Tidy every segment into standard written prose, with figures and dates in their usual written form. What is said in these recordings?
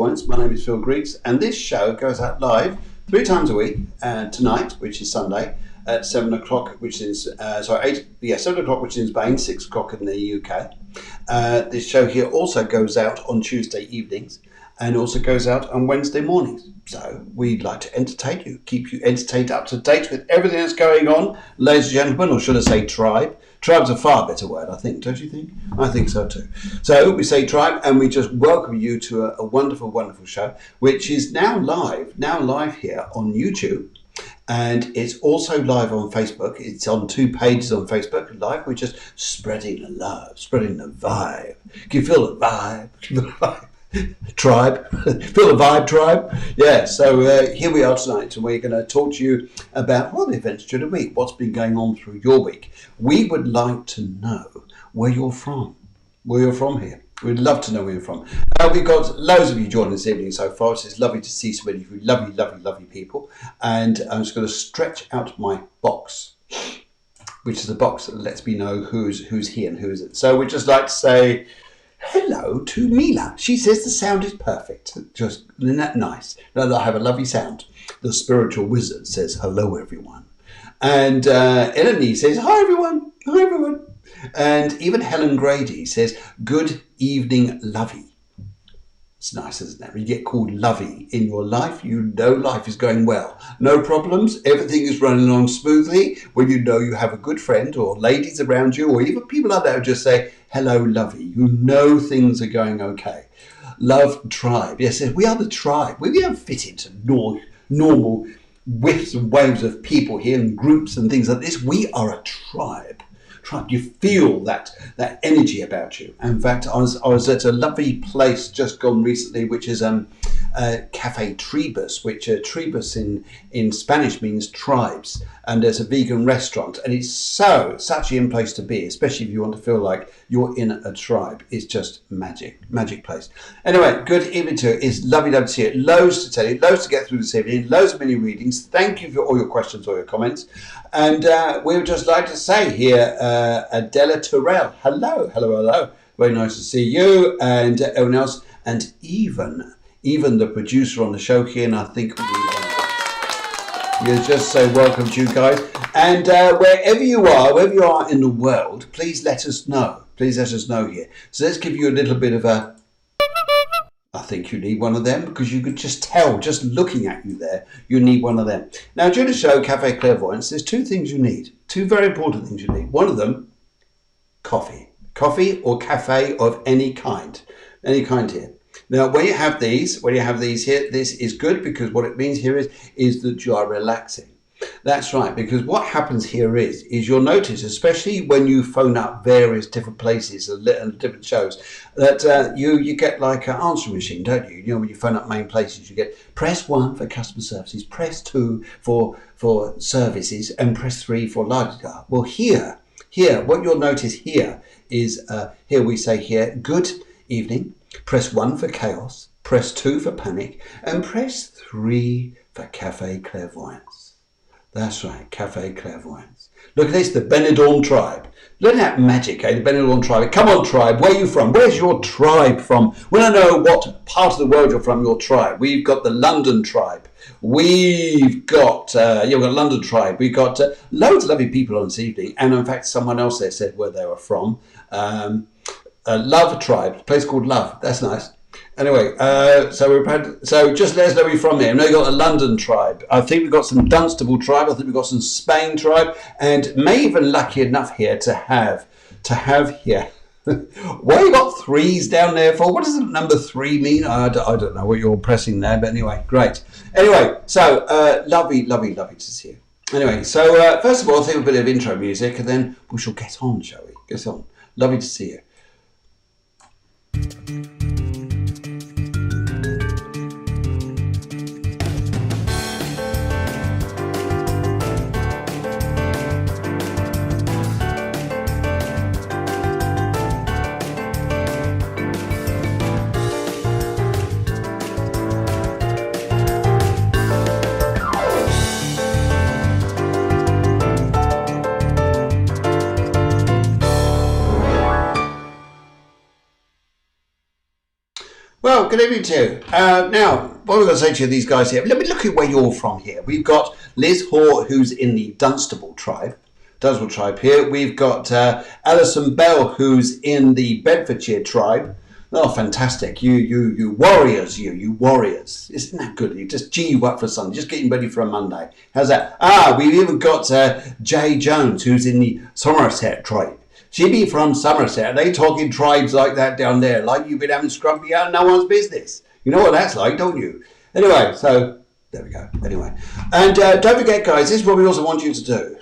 Clairvoyance. My name is Phil Griggs, and this show goes out live 3 times a week. Tonight, which is Sunday, at 7 o'clock, which is 7 o'clock, which is in Spain, 6 o'clock in the UK. This show here also goes out on Tuesday evenings, and also goes out on Wednesday mornings. So we'd like to entertain you, keep you entertained, up to date with everything that's going on, ladies and gentlemen, or should I say tribe? Tribe's a far better word, I think, don't you think? I think so too. So we say tribe, and we just welcome you to a wonderful, wonderful show, which is now live here on YouTube. And it's also live on Facebook. It's on 2 pages on Facebook live. We're just spreading the love, spreading the vibe. Can you feel the vibe? Feel the vibe? Tribe, feel the vibe, tribe. Yeah, so here we are tonight, and we're going to talk to you about the events during the week, what's been going on through your week. We would like to know where you're from, here. We'd love to know where you're from. We've got loads of you joining this evening so far, so it's lovely to see so many of you lovely, lovely, lovely people. And I'm just going to stretch out my box, which is the box that lets me know who's here and who isn't. So we'd just like to say hello to Mila. She says the sound is perfect. Just, isn't that nice? No, I have a lovely sound. The spiritual wizard says hello, everyone. And Eleni says hi, everyone. Hi, everyone. And even Helen Grady says good evening, Lovey. It's nice, isn't it? When you get called Lovey in your life, you know life is going well. No problems. Everything is running along smoothly. When you know you have a good friend or ladies around you, or even people out there who just say, hello, Lovey. You know things are going okay. Love tribe. Yes, we are the tribe. We don't fit into normal whiffs and waves of people here and groups and things like this. We are a tribe. You feel that energy about you. In fact, I was at a lovely place just gone recently, which is Cafe Tribus, which tribus in Spanish means tribes, and there's a vegan restaurant, and it's such a in place to be, especially if you want to feel like you're in a tribe. It's just magic place. Anyway, good evening to you. It's lovely to see you. Loads to tell you, loads to get through this evening, loads of mini readings. Thank you for all your questions, all your comments. And we would just like to say here, Adela Terrell, hello. Very nice to see you, and everyone else, and even the producer on the show here, and I think you just say welcome to you guys. And wherever you are in the world, please let us know. Please let us know here. So let's give you a little bit of a, I think you need one of them, because you could just tell, just looking at you there, you need one of them. Now, during the show, Cafe Clairvoyance, there's 2 things you need. 2 very important things you need. One of them, coffee. Coffee or cafe of any kind here. Now, when you have these here, this is good, because what it means here is that you are relaxing. That's right, because what happens here is you'll notice, especially when you phone up various different places and different shows, that you get like an answering machine, don't you? You know, when you phone up main places, you get press 1 for customer services, press 2 for services, and press 3 for large. Well, here, what you'll notice here is, here we say here, good evening, press 1 for chaos, press 2 for panic, and press 3 for Cafe Clairvoyance. That's right, Cafe Clairvoyance. Look at this, the Benidorm tribe. Look at that magic, eh? The Benidorm tribe. Come on, tribe, where are you from? Where's your tribe from? We don't know what part of the world you're from, your tribe. We've got the London tribe. We've got, we've got London tribe. We've got loads of lovely people on this evening. And in fact, someone else there said where they were from. Love tribe, a place called Love. That's nice. Anyway, so just let us know where you're from here. I know you've got the London tribe. I think we've got some Dunstable tribe. I think we've got some Spain tribe, and may even lucky enough here to have here. Why you got 3s down there for? What does the number 3 mean? I don't know what you're pressing there, but anyway, great. Anyway, so lovely to see you. Anyway, so first of all, I'll think a bit of intro music, and then we shall get on, shall we? Get on. Lovely to see you. good evening to you. Now, what we're going to say to you, these guys here, let me look at where you're from here. We've got Liz Hoare, who's in the Dunstable tribe here. We've got Alison Bell, who's in the Bedfordshire tribe. Oh, fantastic. You warriors, you warriors. Isn't that good? You just gee you up for something, just getting ready for a Monday. How's that? We've even got Jay Jones, who's in the Somerset tribe. She be from Somerset. Are they talking tribes like that down there? Like you've been having scrumpy out of no one's business. You know what that's like, don't you? Anyway, so there we go. Anyway. And don't forget, guys, this is what we also want you to do.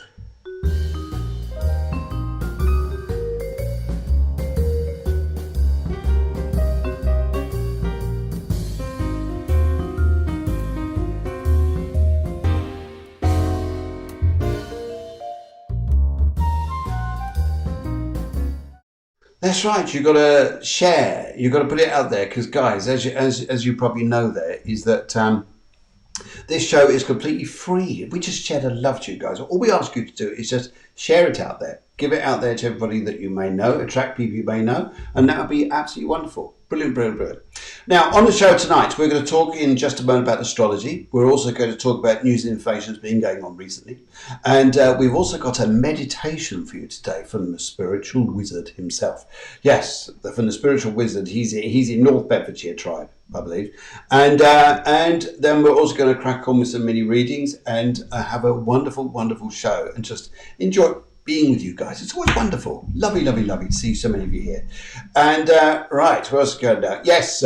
That's right. You've got to share. You've got to put it out there because, guys, as you probably know, there is that this show is completely free. We just shed a love to you guys. All we ask you to do is just share it out there. Give it out there to everybody that you may know, attract people you may know, and that would be absolutely wonderful. Brilliant, brilliant, brilliant. Now, on the show tonight, we're going to talk in just a moment about astrology. We're also going to talk about news and information that's been going on recently. And we've also got a meditation for you today from the spiritual wizard himself. Yes, from the spiritual wizard. He's in North Bedfordshire tribe, I believe. And then we're also going to crack on with some mini readings and have a wonderful, wonderful show and just enjoy being with you guys. It's always wonderful. Lovely, lovely, lovely to see so many of you here. And right, what else is going down? Yes,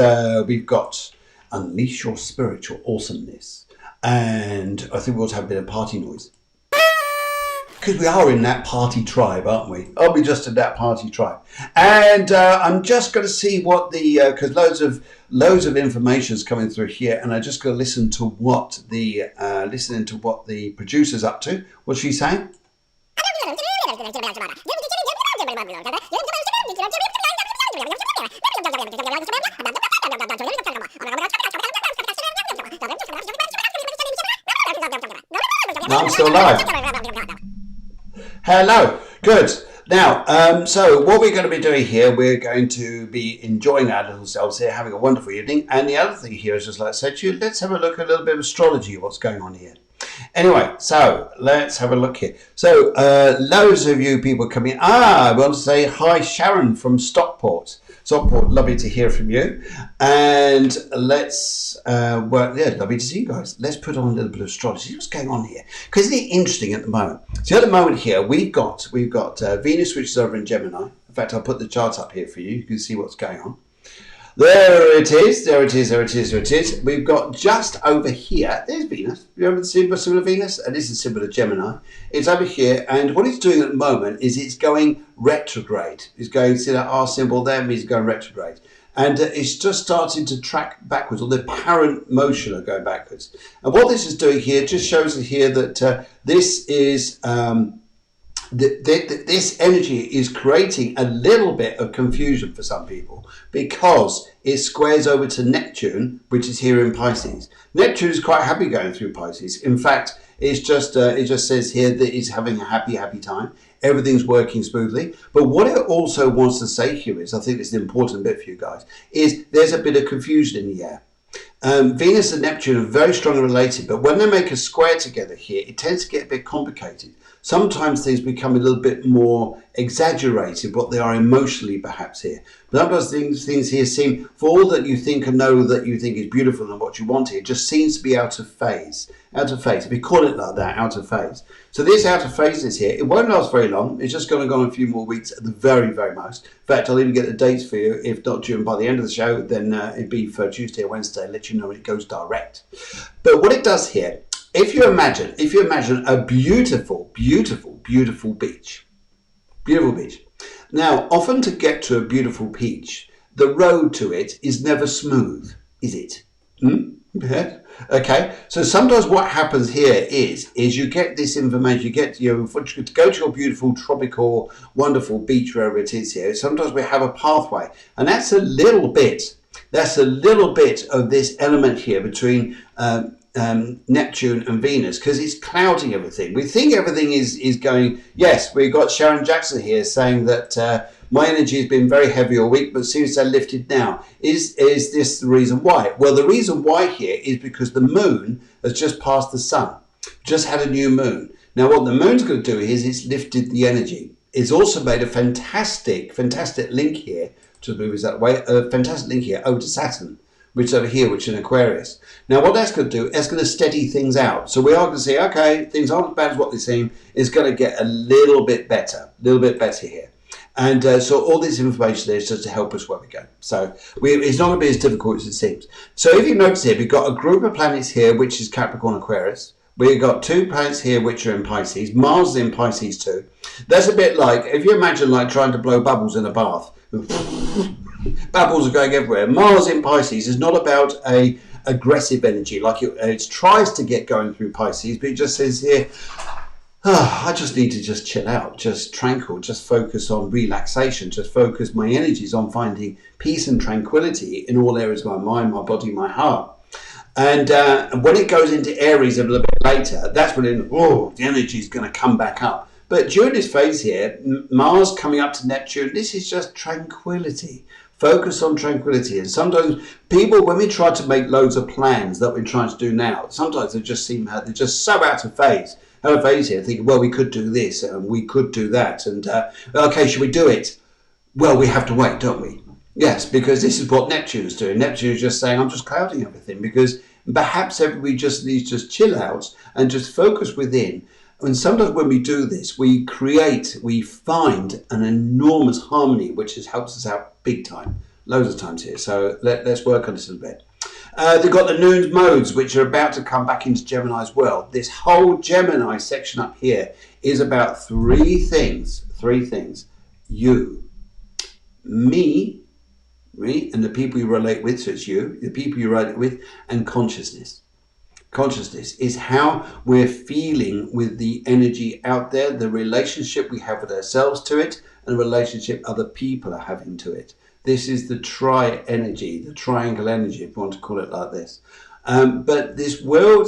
we've got Unleash Your Spiritual Awesomeness. And I think we also have a bit of party noise. Because we are in that party tribe, aren't we? I'll be just in that party tribe. And I'm just going to see what the, because loads of information is coming through here, and I just got to listen to what the producer's up to. What's she saying? No, I'm still live. Hello. Good. Now, so what we're going to be doing here, we're going to be enjoying our little selves here, having a wonderful evening. And the other thing here is, just like I said to you, let's have a look at a little bit of astrology, what's going on here. Anyway, so let's have a look here. So loads of you people coming in. I want to say hi, Sharon from Stockport. Stockport, lovely to hear from you. And let's, lovely to see you guys. Let's put on a little bit of astrology. See what's going on here. Because isn't it interesting at the moment? So at the moment here, we've got Venus, which is over in Gemini. In fact, I'll put the chart up here for you. You can see what's going on. There it is, there it is, there it is, there it is. We've got just over here, there's Venus. You remember the symbol of Venus? And this is the symbol of Gemini. It's over here, and what it's doing at the moment is it's going retrograde. It's going, see that R symbol there means it's going retrograde. And it's just starting to track backwards, or the apparent motion of going backwards. And what this is doing here just shows us here that this is... this energy is creating a little bit of confusion for some people because it squares over to Neptune, which is here in Pisces. Neptune is quite happy going through Pisces. In fact, it's just it just says here that it's having a happy time. Everything's working smoothly. But what it also wants to say here is, I think it's an important bit for you guys, is there's a bit of confusion in the air. Venus and Neptune are very strongly related, but when they make a square together here, it tends to get a bit complicated. Sometimes things become a little bit more exaggerated, what they are emotionally perhaps here. But sometimes things here seem, for all that you think and know that you think is beautiful and what you want here, just seems to be out of phase. Out of phase. If you call it like that, out of phase. So this out of phaseness here, it won't last very long. It's just going to go on a few more weeks at the very, very most. In fact, I'll even get the dates for you. If not during by the end of the show, then it'd be for Tuesday or Wednesday. Let you know when it goes direct. But what it does here, if you imagine a beautiful, beautiful, beautiful beach. Beautiful beach. Now, often to get to a beautiful beach, the road to it is never smooth, is it? Okay, so sometimes what happens here is you get this information, you go to your beautiful, tropical, wonderful beach, wherever it is here. Sometimes we have a pathway, and that's a little bit of this element here between Neptune and Venus, because it's clouding everything. We think everything is going, yes, we've got Sharon Jackson here saying that my energy has been very heavy all week, but seems to have lifted now. Is this the reason why? Well, the reason why here is because the moon has just passed the sun, just had a new moon. Now, what the moon's going to do is it's lifted the energy. It's also made a fantastic link here, to move us that way, a fantastic link here over to Saturn, which is over here, which is in Aquarius. Now, what that's going to do, it's going to steady things out. So we are going to see, okay, things aren't as bad as what they seem. It's going to get a little bit better here. And so all this information there is just to help us where we go. So it's not going to be as difficult as it seems. So if you notice here, we've got a group of planets here, which is Capricorn, Aquarius. We've got 2 planets here which are in Pisces. Mars is in Pisces too. That's a bit like, if you imagine like trying to blow bubbles in a bath. Bubbles are going everywhere. Mars in Pisces is not about a aggressive energy. Like it tries to get going through Pisces, but it just says here, I just need to just chill out, just tranquil, just focus on relaxation, just focus my energies on finding peace and tranquility in all areas of my mind, my body, my heart. And when it goes into Aries a little bit later, that's when the energy is going to come back up. But during this phase here, Mars coming up to Neptune, this is just tranquility. Focus on tranquility. And sometimes people, when we try to make loads of plans that we're trying to do now, sometimes they just seem, they're just so out of phase. Out of phase here, thinking, well, we could do this and we could do that. And, okay, should we do it? Well, we have to wait, don't we? Yes, because this is what Neptune's doing. Neptune's just saying, I'm just clouding everything, because perhaps everybody just needs to just chill out and just focus within. And sometimes when we do this, we find an enormous harmony, which helps us out big time, loads of times here. So let's work on this a little bit. They've got the noon modes, which are about to come back into Gemini as well. This whole Gemini section up here is about 3 things. 3 things. You, me, and the people you relate with, so it's you, the people you relate with, and consciousness. Consciousness is how we're feeling with the energy out there, the relationship we have with ourselves to it, and the relationship other people are having to it. This is the tri-energy, the triangle energy, if you want to call it like this. But this will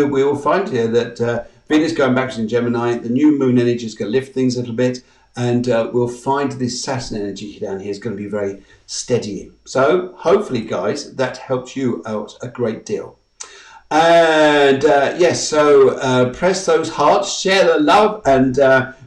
we will find here that Venus going back in Gemini, the new moon energy is going to lift things a little bit, and we'll find this Saturn energy down here is going to be very steadying. So hopefully, guys, that helps you out a great deal. And yes, so press those hearts, share the love, and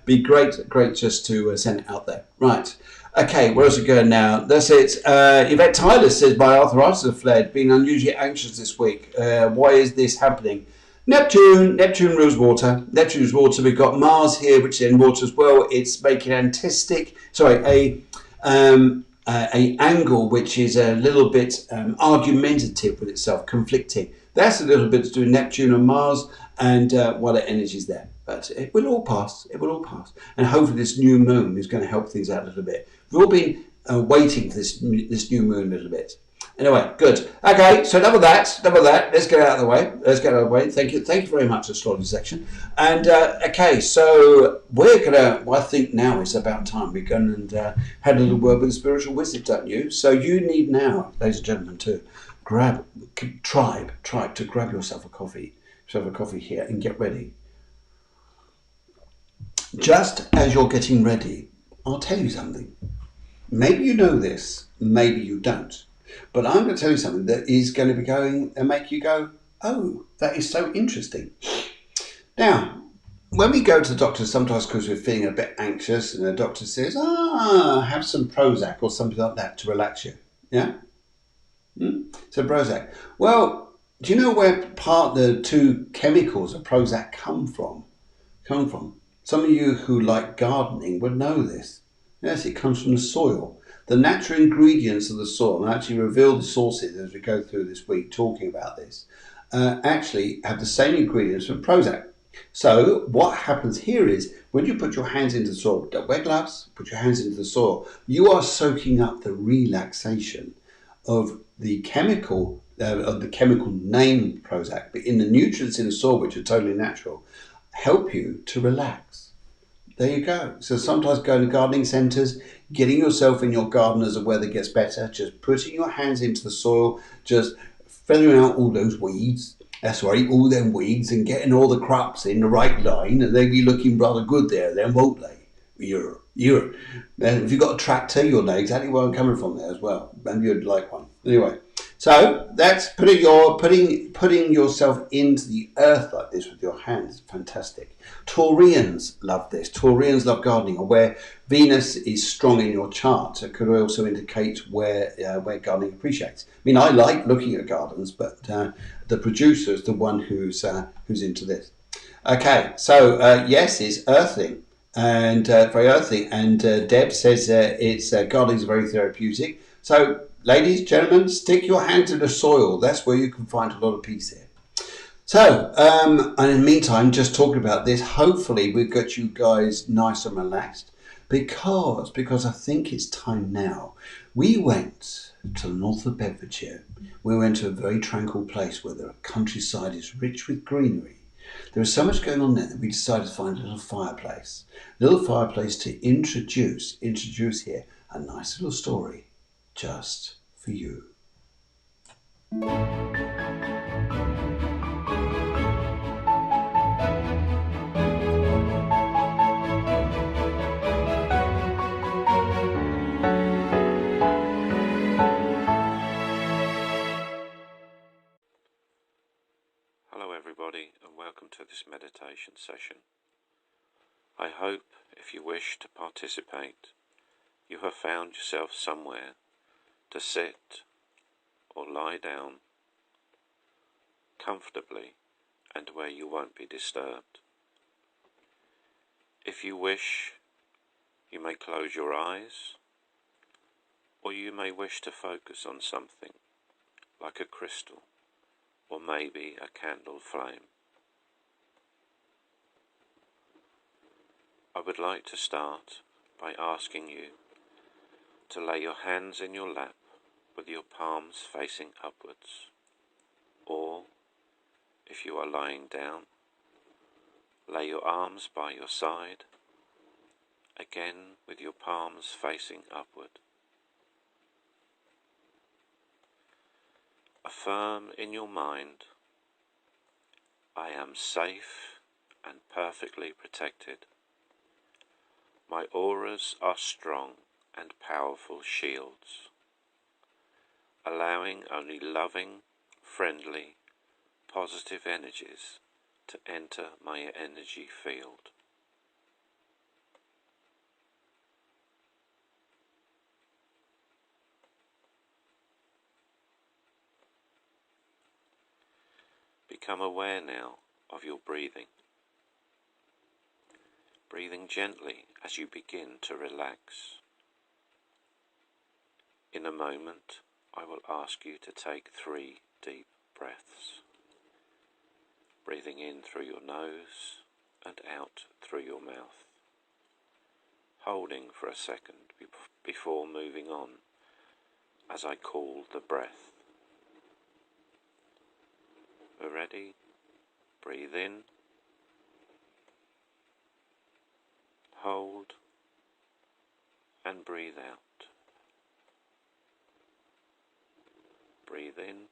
be great just to send it out there. Right. Okay, where's it going now? That's it. Yvette Tyler says, my arthritis has fled, being unusually anxious this week. Why is this happening? Neptune rules water. Neptune's water. We've got Mars here, which is in water as well. It's making a angle which is a little bit argumentative with itself, conflicting. That's a little bit to do with Neptune and Mars, and what the energy's there. But it will all pass. It will all pass. And hopefully this new moon is going to help things out a little bit. We've all been waiting for this new moon a little bit. Anyway, good. Okay, so enough of that. Let's get out of the way. Thank you very much, Astrology section. And okay, so we're gonna. Well, I think now is about time we're going and had a little word with the spiritual wizard, don't you? So you need now, ladies and gentlemen, to grab yourself a coffee. Have a coffee here and get ready. Just as you're getting ready, I'll tell you something. Maybe you know this, maybe you don't. But I'm going to tell you something that is going to be going and make you go, oh, that is so interesting. Now, when we go to the doctor, sometimes because we're feeling a bit anxious, and the doctor says, have some Prozac or something like that to relax you. Yeah? So Prozac. Well, do you know where the 2 chemicals of Prozac come from? Some of you who like gardening would know this. Yes, it comes from the soil. The natural ingredients of the soil, and I actually reveal the sources as we go through this week talking about this, actually have the same ingredients from Prozac. So what happens here is when you put your hands into the soil, don't wear gloves, put your hands into the soil, you are soaking up the relaxation of the chemical name Prozac, but in the nutrients in the soil, which are totally natural, help you to relax. There you go. So sometimes going to gardening centres, getting yourself in your garden as the weather gets better, just putting your hands into the soil, just feathering out all those weeds. That's right, all them weeds, and getting all the crops in the right line, and they'll be looking rather good there then, won't they? You, if you've got a tractor, you'll know exactly where I'm coming from there as well. Maybe you'd like one. Anyway, so that's putting yourself into the earth like this with your hands. Fantastic. Taurians love this. Taurians love gardening, or where Venus is strong in your chart. It could also indicate where gardening appreciates. I mean, I like looking at gardens, but the producer is the one who's into this. Okay, so yes, it's earthing and very earthy. And Deb says it's gardening is very therapeutic. So, ladies, gentlemen, stick your hand in the soil. That's where you can find a lot of peace here. So, and in the meantime, just talking about this, hopefully we've got you guys nice and relaxed because I think it's time now. We went to the north of Bedfordshire. We went to a very tranquil place where the countryside is rich with greenery. There was so much going on there that we decided to find a little fireplace. A little fireplace to introduce here a nice little story just for you. Hello everybody and welcome to this meditation session. I hope if you wish to participate, you have found yourself somewhere to sit or lie down comfortably and where you won't be disturbed. If you wish, you may close your eyes, or you may wish to focus on something like a crystal or maybe a candle flame. I would like to start by asking you to lay your hands in your lap with your palms facing upwards, or if you are lying down, lay your arms by your side, again with your palms facing upward. Affirm in your mind, I am safe and perfectly protected. My auras are strong and powerful shields, allowing only loving, friendly, positive energies to enter my energy field. Become aware now of your breathing. Breathing gently as you begin to relax. In a moment, I will ask you to take 3 deep breaths. Breathing in through your nose and out through your mouth. Holding for a second before moving on as I call the breath. We're ready? Breathe in. Hold and breathe out. Breathe in.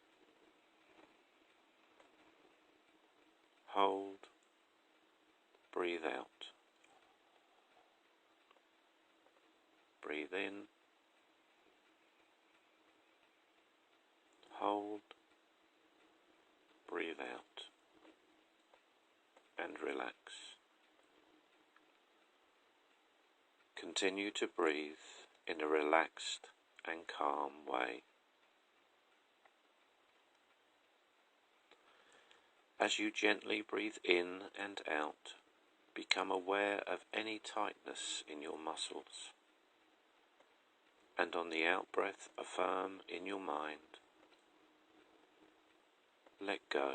Hold. Breathe out. Breathe in. Hold. Breathe out. And relax. Continue to breathe in a relaxed and calm way. As you gently breathe in and out, become aware of any tightness in your muscles. And on the out-breath, affirm in your mind, let go,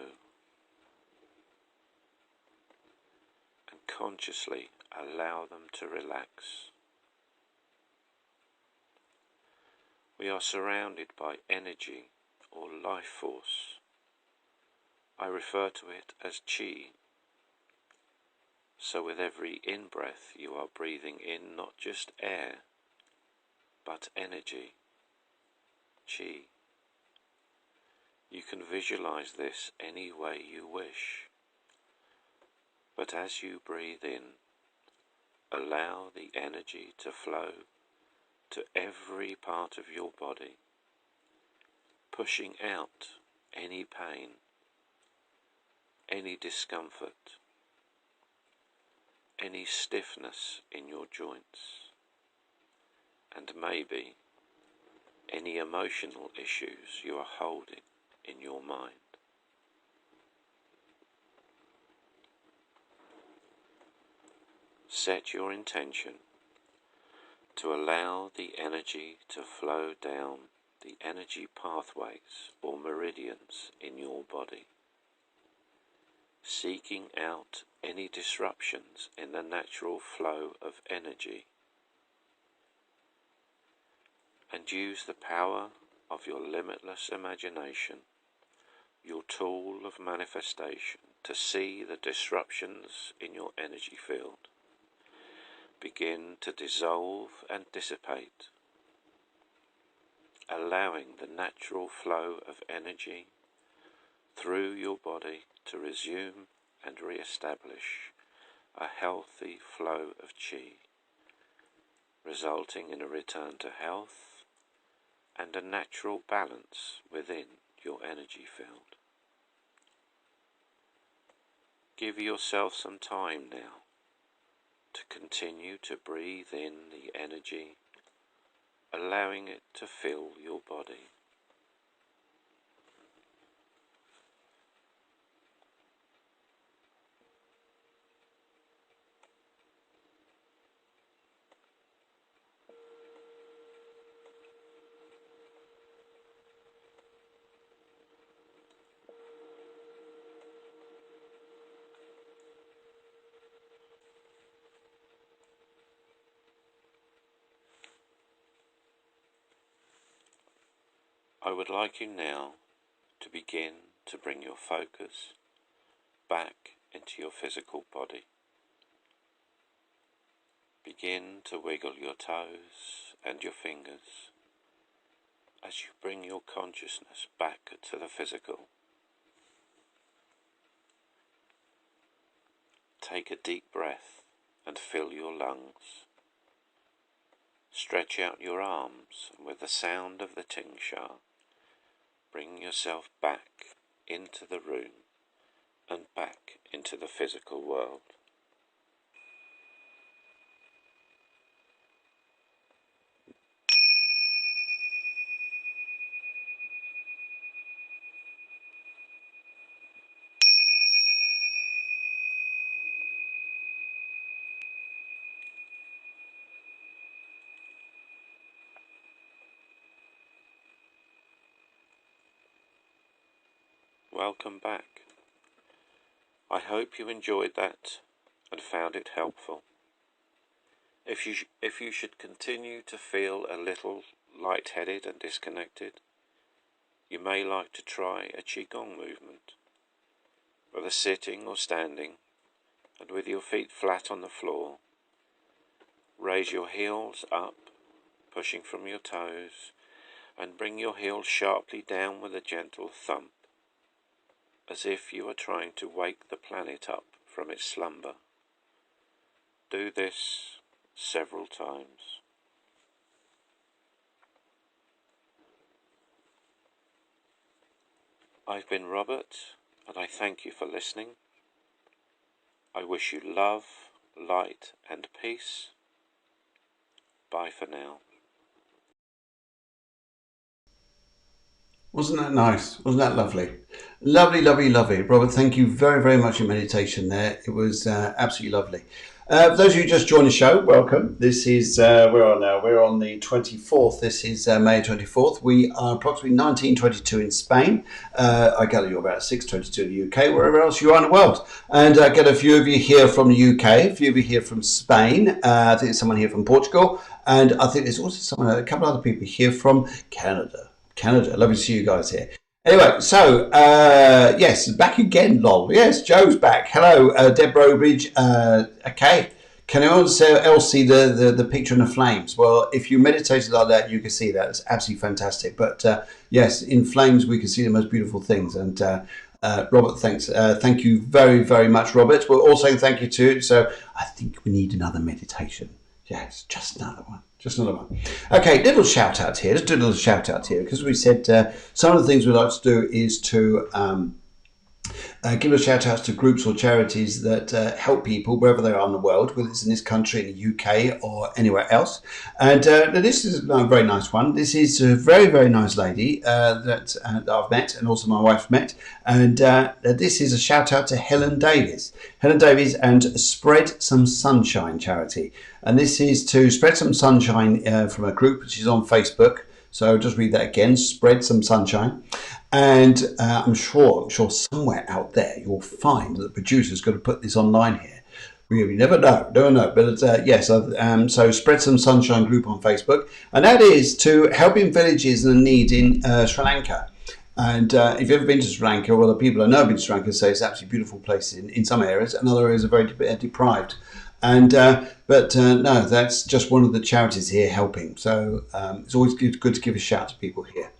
and consciously allow them to relax. We are surrounded by energy or life force. I refer to it as chi. So with every in-breath you are breathing in not just air, but energy, chi. You can visualize this any way you wish. But as you breathe in, allow the energy to flow to every part of your body, pushing out any pain, any discomfort, any stiffness in your joints, and maybe any emotional issues you are holding in your mind. Set your intention to allow the energy to flow down the energy pathways or meridians in your body, seeking out any disruptions in the natural flow of energy, and use the power of your limitless imagination, your tool of manifestation, to see the disruptions in your energy field begin to dissolve and dissipate, allowing the natural flow of energy through your body to resume and re-establish a healthy flow of chi, resulting in a return to health and a natural balance within your energy field. Give yourself some time now to continue to breathe in the energy, allowing it to fill your body. I would like you now to begin to bring your focus back into your physical body. Begin to wiggle your toes and your fingers as you bring your consciousness back to the physical. Take a deep breath and fill your lungs. Stretch out your arms, and with the sound of the ting sha, bring yourself back into the room and back into the physical world. Welcome back. I hope you enjoyed that and found it helpful. If you should continue to feel a little lightheaded and disconnected, you may like to try a Qigong movement, whether sitting or standing, and with your feet flat on the floor. Raise your heels up, pushing from your toes, and bring your heels sharply down with a gentle thump, as if you are trying to wake the planet up from its slumber. Do this several times. I've been Robert, and I thank you for listening. I wish you love, light, and peace. Bye for now. Wasn't that nice? Wasn't that lovely? Lovely, lovely, lovely. Robert, thank you very, very much for meditation there. It was absolutely lovely. For those of you who just joined the show, welcome. This is, where are now? We're on the 24th. This is May 24th. We are approximately 19:22 in Spain. I gather you're about 6:22 in the UK, wherever else you are in the world. And I get a few of you here from the UK, a few of you here from Spain. I think there's someone here from Portugal. And I think there's also a couple of other people here from Canada. Lovely to see you guys here. Anyway, so yes, back again, lol. Yes, Joe's back. Hello, Deb Robridge. Okay, Can anyone else see the picture in the flames? Well, if you meditated like that, you can see that. It's absolutely fantastic. But yes, in flames, we can see the most beautiful things. And Robert, thanks. Thank you very, very much, Robert. We're all saying thank you too. So I think we need another meditation. Yes, just another one. Just another one. Okay, little shout out here. Let's do a little shout out here because we said some of the things we'd like to do is to give a shout out to groups or charities that help people wherever they are in the world, whether it's in this country, in the UK, or anywhere else. And this is a very nice one. This is a very, very nice lady that I've met, and also my wife's met. And this is a shout out to Helen Davies. Helen Davies and Spread Some Sunshine charity. And this is to spread some sunshine from a group which is on Facebook. So just read that again, Spread Some Sunshine. And I'm sure somewhere out there you'll find that the producer's going to put this online here. We never know, don't know. But yes, so Spread Some Sunshine group on Facebook. And that is to helping villages in need in Sri Lanka. And if you've ever been to Sri Lanka, well, the people I know have been to Sri Lanka say it's an absolutely beautiful place in some areas, and other areas are very deprived. And but no, that's just one of the charities here helping. So it's always good to give a shout to people here.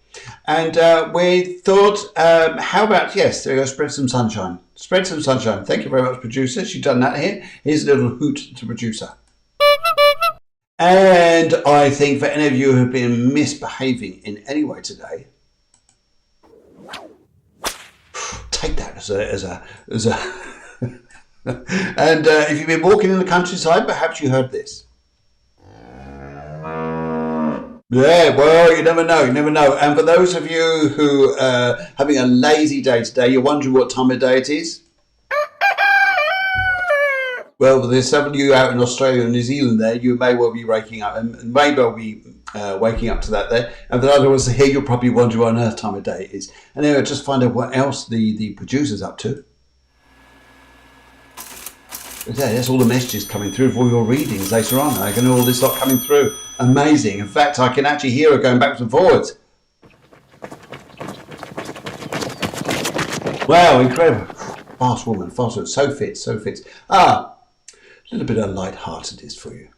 And we thought, how about, yes, there you go, Spread Some Sunshine. Spread Some Sunshine. Thank you very much, producer. She's done that here. Here's a little hoot to producer. And I think for any of you who have been misbehaving in any way today, take that as a and if you've been walking in the countryside, perhaps you heard this. Yeah, well, you never know. And for those of you who are having a lazy day today, you're wondering what time of day it is? Well, there's some of you out in Australia and New Zealand there, you may well be waking up, and may well be waking up to that there. And for the other ones here, you'll probably wonder what on earth time of day it is. And anyway, just find out what else the producer's up to. Yeah, that's all the messages coming through for all your readings later on. I can all this lot coming through. Amazing. In fact, I can actually hear her going backwards and forwards. Wow, incredible. Fast woman, fast woman. So fit. A little bit of light-heartedness for you.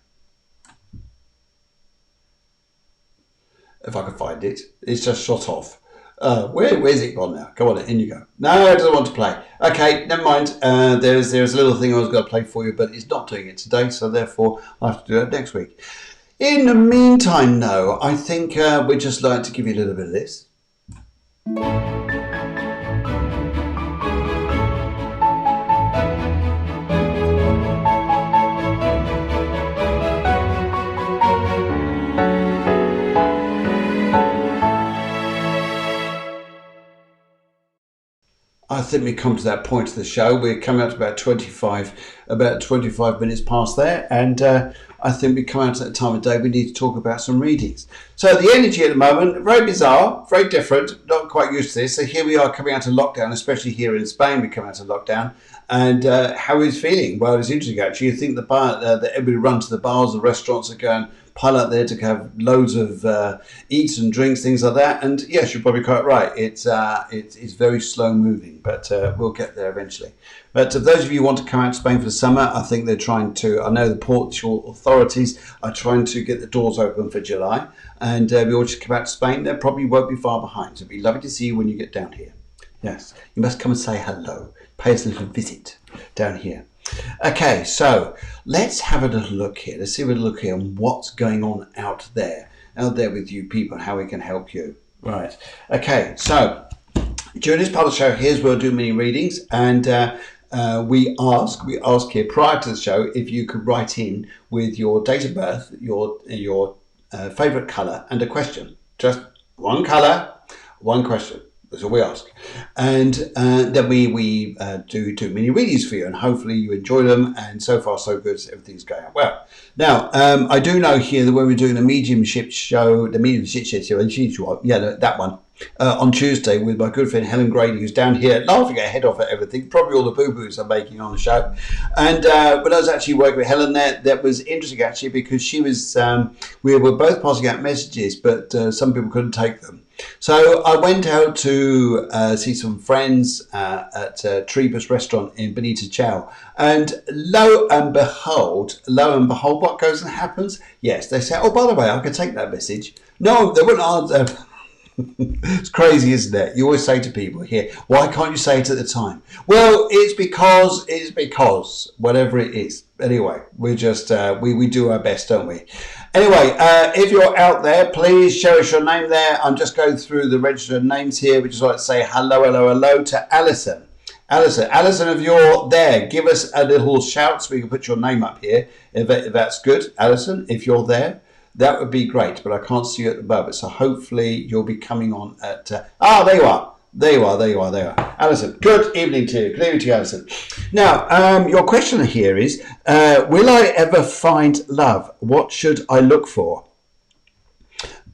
If I can find it. It's just shot off. Where's it gone now? Go on, in you go. No, it doesn't want to play. Okay, never mind. There's a little thing I was going to play for you, but it's not doing it today, so therefore I have to do it next week. In the meantime, no, I think we'd just like to give you a little bit of this. I think we come to that point of the show. We're coming up to about 25 minutes past there, and I think we come out to that time of day we need to talk about some readings. So the energy at the moment, very bizarre, very different, not quite used to this. So here we are coming out of lockdown, especially here in Spain, we come out of lockdown. And how he's feeling? Well, it's interesting actually. You think the bar, that everybody run to the bars, the restaurants are going pile out there to have loads of eats and drinks, things like that. And yes, you're probably quite right. It's very slow moving, but we'll get there eventually. But for those of you who want to come out to Spain for the summer, I think they're trying to. I know the Portugal authorities are trying to get the doors open for July, and we all just come out to Spain. They probably won't be far behind. So it'd be lovely to see you when you get down here. Yes, you must come and say hello. Pay us a little visit down here. Okay, so let's have a little look here. Let's see a little look here on what's going on out there with you people, how we can help you. Right. Okay, so during this part of the show, here's where we'll do mini readings, and we ask here prior to the show if you could write in with your date of birth, your favourite colour, and a question. Just one colour, one question. That's all we ask. And then we do mini readings for you, and hopefully you enjoy them, and so far so good, so everything's going out well. Now, I do know here that when we're doing the mediumship show, that one, on Tuesday with my good friend Helen Grady, who's down here laughing her head off at everything, probably all the boo-boos I'm making on the show. And when I was actually working with Helen there, that was interesting actually, because she was, we were both passing out messages, but some people couldn't take them. So I went out to see some friends at Trebus restaurant in Benita Chow, and lo and behold, what goes and happens? Yes, they say, oh, by the way, I can take that message. No, they wouldn't answer. It's crazy, isn't it? You always say to people here, why can't you say it at the time? Well, it's because, whatever it is. Anyway, we just, we do our best, don't we? Anyway, if you're out there, please show us your name there. I'm just going through the registered names here. We just like to say hello to Alison. Alison, if you're there, give us a little shout so we can put your name up here. If that's good, Alison, if you're there. That would be great, but I can't see you at the moment. So hopefully you'll be coming on at... there you are. There you are. Alison, good evening to you. Good evening to you, Alison. Now, your question here is, will I ever find love? What should I look for?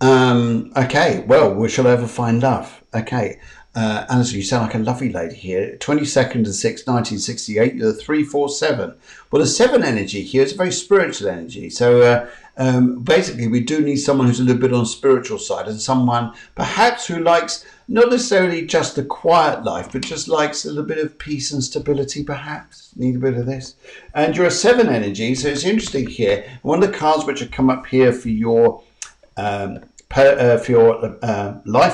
Okay, well, will shall I ever find love? Okay. Alison, you sound like a lovely lady here. 22nd of 6, 1968, you're the 347. Well, the 7 energy here is a very spiritual energy. So basically, we do need someone who's a little bit on the spiritual side and someone perhaps who likes not necessarily just a quiet life, but just likes a little bit of peace and stability, perhaps. Need a bit of this. And you're a 7 energy, so it's interesting here. One of the cards which have come up here for your life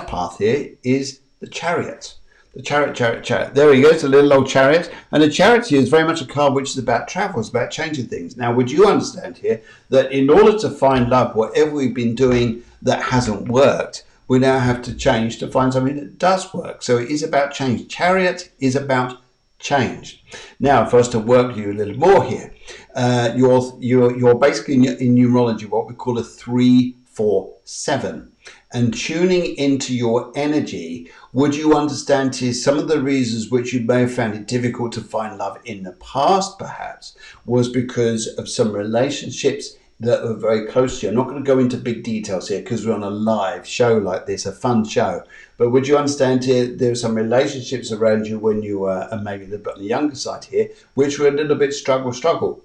path here is the Chariot. The Chariot. There he goes, a little old Chariot. And the Chariot here is very much a card which is about travel, it's about changing things. Now, would you understand here that in order to find love, whatever we've been doing that hasn't worked, we now have to change to find something that does work. So it is about change. Chariot is about change. Now, for us to work with you a little more here, you're basically in numerology what we call a 3-4-7. And tuning into your energy, would you understand here some of the reasons which you may have found it difficult to find love in the past, perhaps, was because of some relationships that were very close to you. I'm not going to go into big details here because we're on a live show like this, a fun show. But would you understand here there were some relationships around you when you were maybe a little bit on the younger side here, which were a little bit struggle.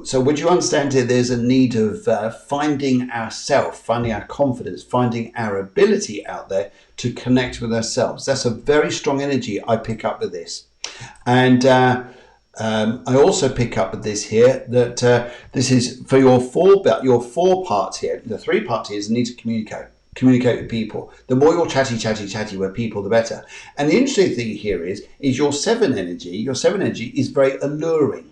So would you understand here there's a need of finding ourselves, finding our confidence, finding our ability out there to connect with ourselves. That's a very strong energy I pick up with this. And I also pick up with this here that this is for your four parts here. The 3 parts here is the need to communicate with people. The more you're chatty with people, the better. And the interesting thing here is your 7 energy is very alluring.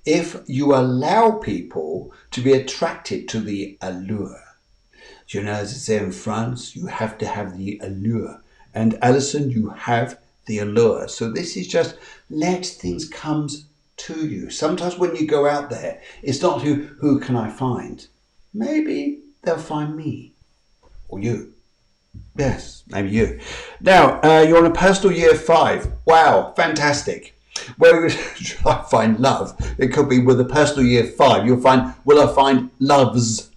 If you allow people to be attracted to the allure. Do you know, as they say in France, you have to have the allure. And Alison, you have the allure. So this is just let things come to you. Sometimes when you go out there, it's not who can I find? Maybe they'll find me or you. Yes, maybe you. Now, you're on a personal year 5. Wow, fantastic. Where should I find love? It could be with a personal year 5. You'll find, will I find loves?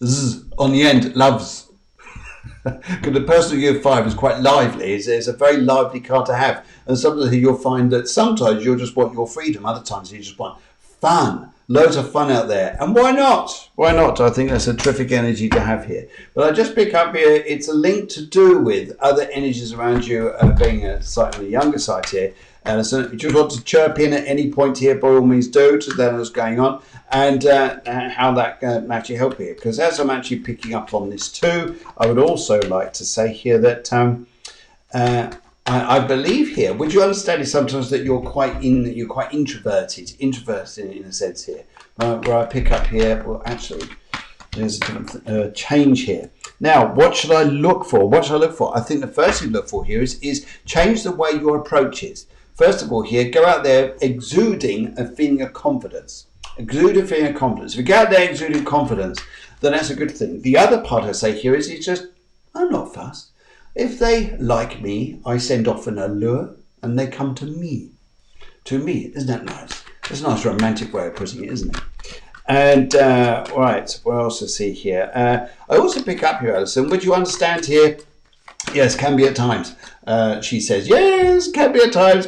Z on the end, loves. Because the personal year 5 is quite lively. It's a very lively card to have. And sometimes you'll find that sometimes you'll just want your freedom. Other times you just want fun. Loads of fun out there. And why not? Why not? I think that's a terrific energy to have here. But I just pick up here, it's a link to do with other energies around you being slightly on the younger side here. So if you just want to chirp in at any point here, by all means do, to know what's going on and how that can actually help you. Because as I'm actually picking up on this too, I would also like to say here that I believe here, would you understand it sometimes that you're quite introverted in a sense here, where I pick up here, well actually there's a different change here. Now, what should I look for? I think the first thing to look for here is change the way your approach is. First of all here, go out there exuding a feeling of confidence. If you go out there exuding confidence, then that's a good thing. The other part I say here is just, I'm not fussed. If they like me, I send off an allure and they come to me. Isn't that nice? It's a nice romantic way of putting it, isn't it? And, right, what else to see here? I also pick up here, Alison, would you understand here? Yes, can be at times. She says, yes, can be at times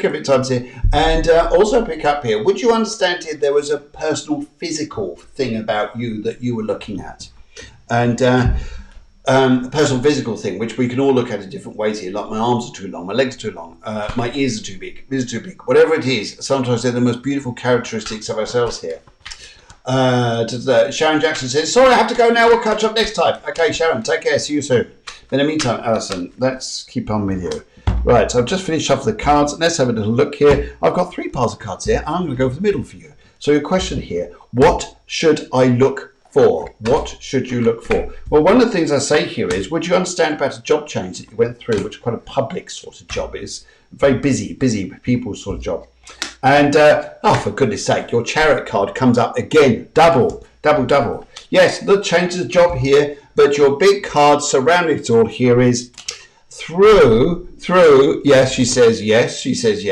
here. And also pick up here, would you understand here there was a personal physical thing about you that you were looking at? And personal physical thing, which we can all look at in different ways here. Like my arms are too long, my legs are too long, my ears are too big, ears are too big. Whatever it is, sometimes they're the most beautiful characteristics of ourselves here. Sharon Jackson says, sorry, I have to go now. We'll catch up next time. Okay, Sharon, take care. See you soon. In the meantime, Alison, let's keep on with you. Right, so I've just finished off the cards. Let's have a little look here. I've got 3 piles of cards here. I'm going to go for the middle for you. So your question here, what should I look for? What should you look for? Well, one of the things I say here is, would you understand about a job change that you went through, which is quite a public sort of job? It's a very busy people sort of job. And, for goodness sake, your Chariot card comes up again. Double. Yes, the change of the job here, but your big card surrounding it all here is through, yes, she says yes. She says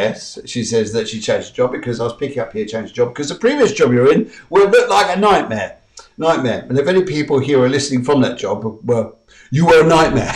that she changed the job because I was picking up here, changed the job, because the previous job you're in will look like a nightmare. And if any people here are listening from that job, well, you were a nightmare.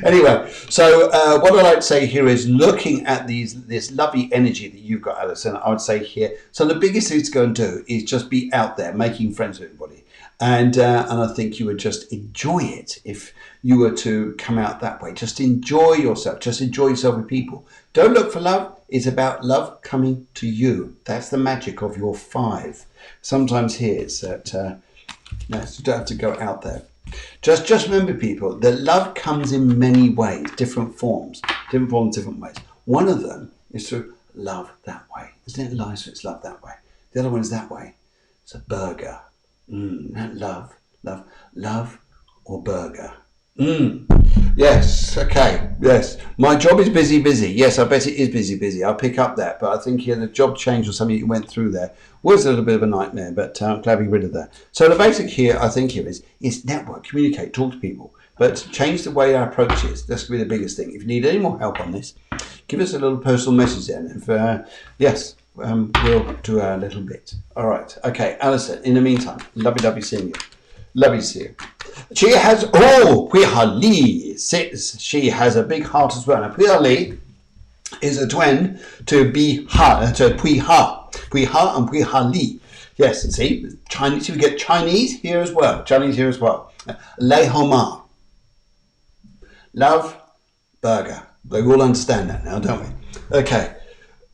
Anyway, so what I like to say here is looking at this lovely energy that you've got, Alison, I would say here, so the biggest thing to go and do is just be out there, making friends with everybody. And I think you would just enjoy it if you were to come out that way. Just enjoy yourself. Just enjoy yourself with people. Don't look for love. It's about love coming to you. That's the magic of your 5. Sometimes here it's that you don't have to go out there. Just remember, people, that love comes in many ways, different forms, different ways. One of them is through love that way. Isn't it nice? It's love that way. The other one is that way. It's a burger. Love or burger. Yes, okay, yes. My job is busy. Yes, I bet it is busy. I'll pick up that. But I think here the job change or something you went through there was a little bit of a nightmare, but I'm glad we got rid of that. So the basic here, I think here is network, communicate, talk to people, but change the way our approach is. That's going to be the biggest thing. If you need any more help on this, give us a little personal message then. If, we'll do a little bit. All right. Okay, Alison, in the meantime, lovely seeing you. Lovely to see you. She has, Puiha Li says she has a big heart as well. Now, Puiha Li is a twin to Puiha and Puiha Li. Yes, and see, Chinese, we get Chinese here as well. Lei Homa. Love, burger. We all understand that now, don't we? Okay.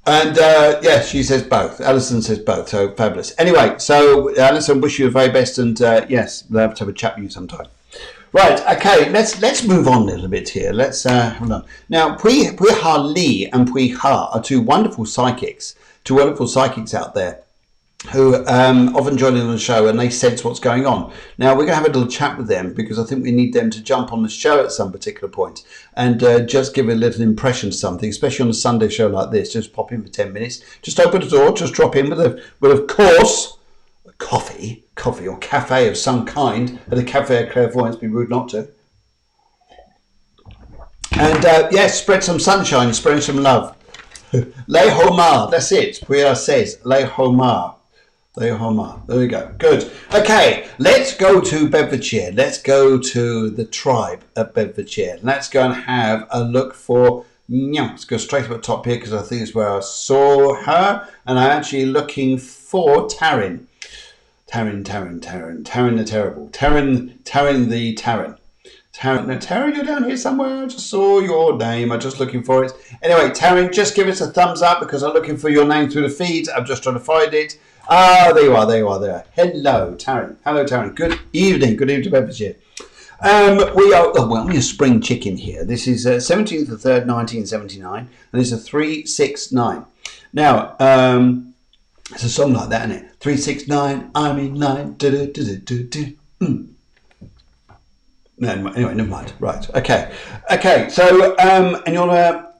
And yes, she says both. Alison says both, so fabulous. Anyway, so Alison, wish you the very best, and yes, we'll have to have a chat with you sometime. Right, okay, let's move on a little bit here. Let's hold on. Now, Puiha Li and Puiha are two wonderful psychics out there who often join in on the show, and they sense what's going on. Now, we're going to have a little chat with them because I think we need them to jump on the show at some particular point and just give a little impression of something, especially on a Sunday show like this. Just pop in for 10 minutes, just open the door, just drop in with of course, coffee or cafe of some kind. At a cafe at Clairvoyance, be rude not to. And yes, spread some sunshine, spread some love. Lei Homa, that's it. Puiha says, Lei Homa. There we go. Good. Okay, let's go to Bedfordshire. Let's go to the tribe at Bedfordshire. Let's go and have a look for... Let's go straight up at the top here because I think it's where I saw her. And I'm actually looking for Taryn. Taryn the Terrible. Taryn the Taryn. Taryn, you're down here somewhere. I just saw your name. I'm just looking for it. Anyway, Taryn, just give us a thumbs up because I'm looking for your name through the feeds. I'm just trying to find it. Ah, there you are. Hello, Taryn. Good evening to Bedfordshire. We are a spring chicken here. This is 17th of 3rd, 1979, and it's a 369. Now, it's a song like that, isn't it? 369, I'm in line. No, anyway, never mind. Right. Okay. So, and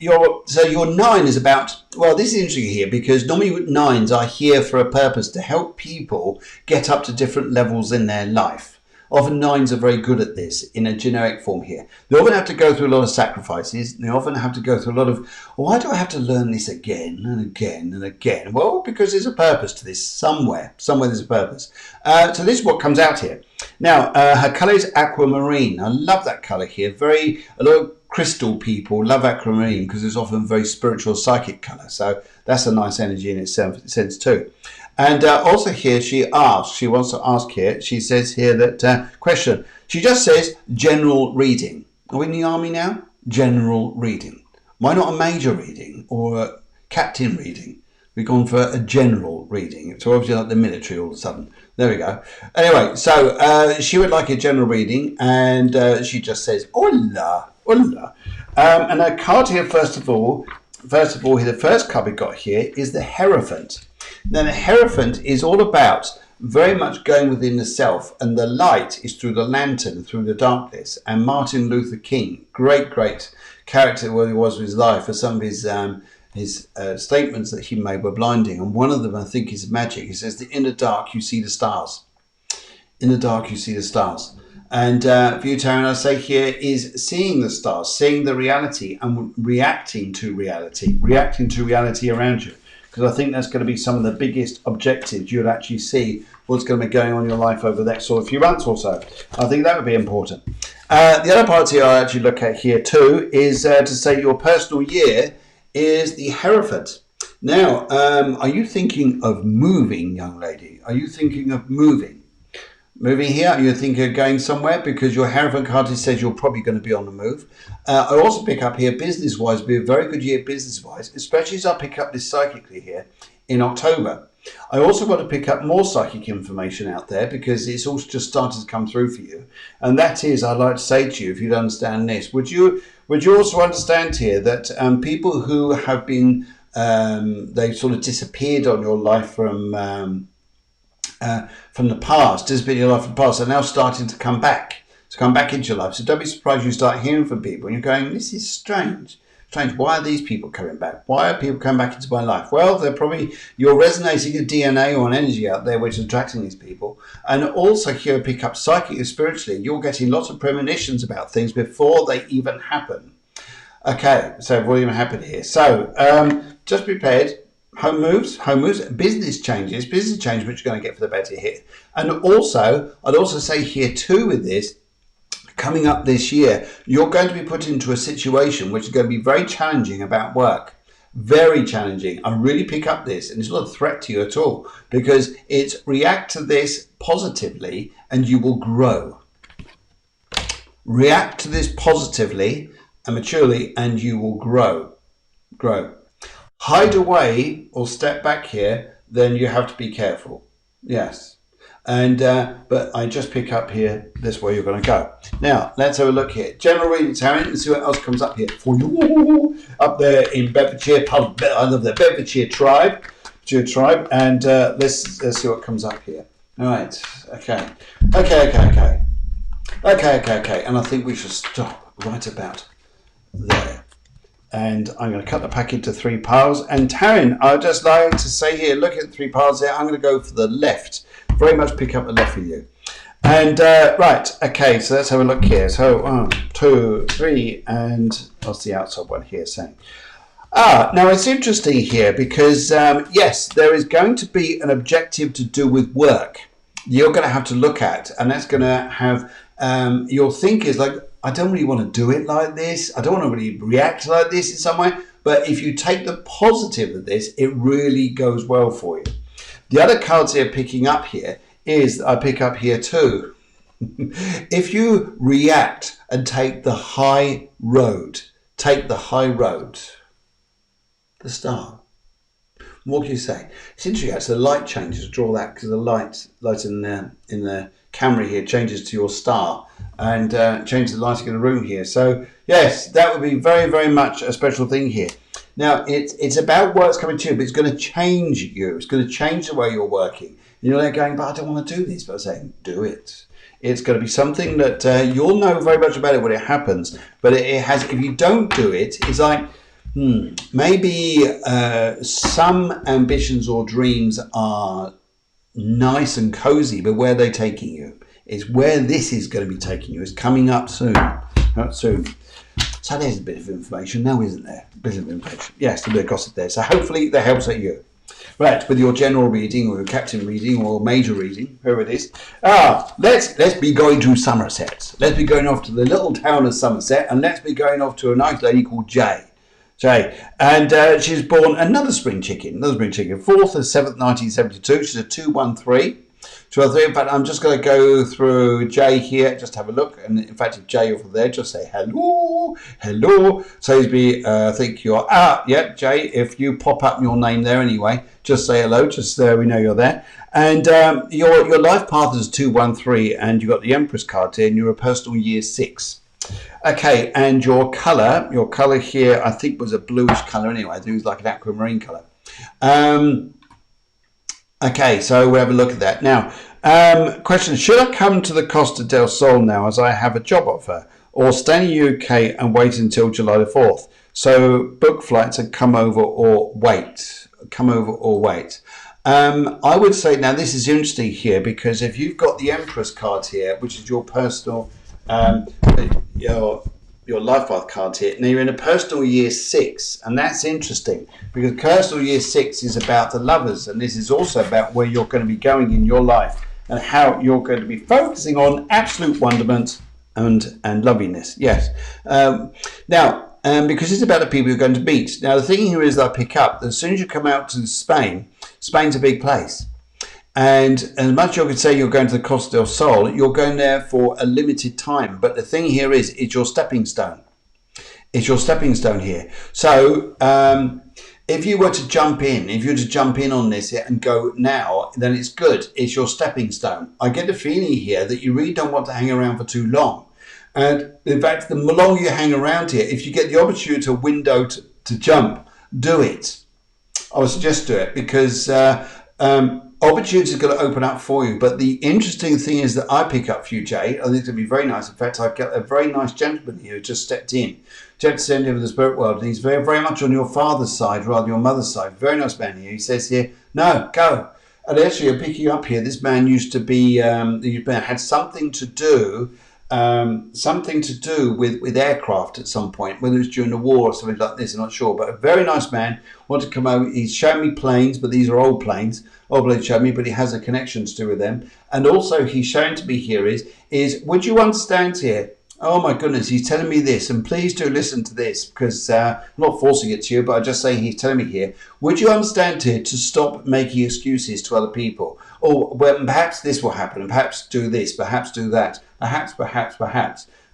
your 9 is about. Well, this is interesting here because normally 9s are here for a purpose to help people get up to different levels in their life. Often 9s are very good at this in a generic form here. They often have to go through a lot of sacrifices. They often have to go through a lot of, why do I have to learn this again and again and again? Well, because there's a purpose to this somewhere. Somewhere there's a purpose. So this is what comes out here. Now, her colour is aquamarine. I love that colour here. A lot of crystal people love aquamarine because it's often a very spiritual, psychic colour. So that's a nice energy in its sense too. And also here she wants to ask here, she says here that, question, She just says general reading. Are we in the army now? General reading. Why not a major reading or a captain reading? We've gone for a general reading. So obviously like the military all of a sudden. There we go. Anyway, so she would like a general reading, and she just says, hola, hola. And a card here, first of all, the first card we got here is the Hierophant. Now, the Hierophant is all about very much going within the self, and the light is through the lantern, through the darkness. And Martin Luther King, great character what he was with his life, for some of his statements that he made were blinding. And one of them, I think, is magic. He says, in the dark, you see the stars. In the dark, you see the stars. And for you, Taryn, I say here is seeing the stars, seeing the reality and reacting to reality around you. Because I think that's going to be some of the biggest objectives you'll actually see what's going to be going on in your life over the next sort of few months or so. I think that would be important. The other part here I actually look at here too is to say your personal year is the Hierophant. Now, are you thinking of moving, young lady? Are you thinking of moving? Moving here, are you thinking of going somewhere? Because your Hierophant card says you're probably going to be on the move. I also pick up here business-wise, be a very good year business-wise, especially as I pick up this psychically here in October. I also want to pick up more psychic information out there because it's also just started to come through for you. And that is, I'd like to say to you, if you'd understand this, would you also understand here that people who have been, they sort of disappeared on your life from the past, disappeared in your life from the past, are now starting to come back. To come back into your life. So don't be surprised you start hearing from people and you're going, this is strange. Why are these people coming back? Why are people coming back into my life? Well, they're probably, you're resonating a DNA or an energy out there which is attracting these people. And also here, pick up psychically, spiritually, you're getting lots of premonitions about things before they even happen. Okay, so what even happened here? So just prepared. Home moves, business changes which you're going to get for the better here. And also, I'd also say here too with this, coming up this year, you're going to be put into a situation which is going to be very challenging about work. Very challenging. I really pick up this, and it's not a threat to you at all, because it's react to this positively and you will grow. React to this positively and maturely and you will grow. Hide away or step back here, then you have to be careful. Yes. And but I just pick up here this way you're going to go. Now, let's have a look here. General reading, Taryn, and see what else comes up here for you. Up there in Bedfordshire, I love the Bedfordshire tribe. And let's see what comes up here. All right. Okay. And I think we should stop right about there. And I'm going to cut the pack into 3 piles. And Taryn, I'd just like to say here, look at the 3 piles there. I'm going to go for the left. Very much pick up the left with you. And right, okay, so let's have a look here. So 1, 2, 3, and what's the outside one here saying? Now it's interesting here because, yes, there is going to be an objective to do with work you're going to have to look at, and that's going to have, you'll think is like, I don't really want to do it like this. I don't want to really react like this in some way. But if you take the positive of this, it really goes well for you. The other cards here picking up here is, I pick up here too. If you react and take the high road, the star. What can you say? It's interesting, actually, the light changes, draw that, because the light in the camera here changes to your star and changes the lighting in the room here. So, yes, that would be very, very much a special thing here. Now, it's about what's coming to you, but it's going to change you. It's going to change the way you're working. And you're there going, but I don't want to do this. But I'm saying, do it. It's going to be something that you'll know very much about it when it happens. But it has, if you don't do it, it's like, maybe some ambitions or dreams are nice and cozy, but where are they taking you? It's where this is going to be taking you. It's coming up soon. So there's a bit of information now, isn't there? A bit of information. Yes, a bit of gossip there. So hopefully that helps at you. Right, with your general reading or your captain reading or major reading, whoever it is. Let's be going to Somerset. Let's be going off to the little town of Somerset, and let's be going off to a nice lady called Jay. And she's born another spring chicken, 4th of 7th, 1972. She's a 213. 12 or 3. In fact, I'm just going to go through Jay here, just have a look. And in fact, if Jay over there, just say hello, hello. Sainsbury, I think you're, yeah, Jay, if you pop up your name there anyway, just say hello, just we know you're there. And your life path is 213, and you've got the Empress card here, and you're a personal year 6. Okay, and your colour here, I think was a bluish colour anyway. I think it was like an aquamarine colour. Okay, so we'll have a look at that. Now, question, should I come to the Costa del Sol now as I have a job offer, or stay in the UK and wait until July the 4th? So book flights and come over or wait. I would say, now this is interesting here, because if you've got the Empress card here, which is your personal, your life path card here. Now you're in a personal year 6, and that's interesting because personal year 6 is about the lovers, and this is also about where you're going to be going in your life and how you're going to be focusing on absolute wonderment and loveliness. Yes. Because it's about the people you're going to meet. Now the thing here is that I pick up that as soon as you come out to Spain, Spain's a big place. And as much as you could say you're going to the Costa del Sol, you're going there for a limited time. But the thing here is, it's your stepping stone. It's your stepping stone here. So if you were to jump in on this and go now, then it's good. It's your stepping stone. I get the feeling here that you really don't want to hang around for too long. And in fact, the longer you hang around here, if you get the opportunity to window to jump, do it. I would suggest do it, because opportunities are going to open up for you. But the interesting thing is that I pick up for you, Jay. I think it's going to be very nice. In fact, I've got a very nice gentleman here who just stepped in. Stepped into the spirit world, and he's very, very much on your father's side rather than your mother's side. Very nice man here. He says here, no, go. And actually, I'm picking up here. This man used to be, had something to do with aircraft at some point, whether it's during the war or something like this, I'm not sure. But a very nice man, wanted to come over. He's shown me planes, but these are old planes. Old planes showed me, but he has a connection to do with them. And also he's shown to me here is would you understand here? Oh my goodness, he's telling me this, and please do listen to this, because I'm not forcing it to you, but I'm just saying he's telling me here. Would you understand here to stop making excuses to other people? Or well, perhaps this will happen, and perhaps do this, perhaps do that, perhaps.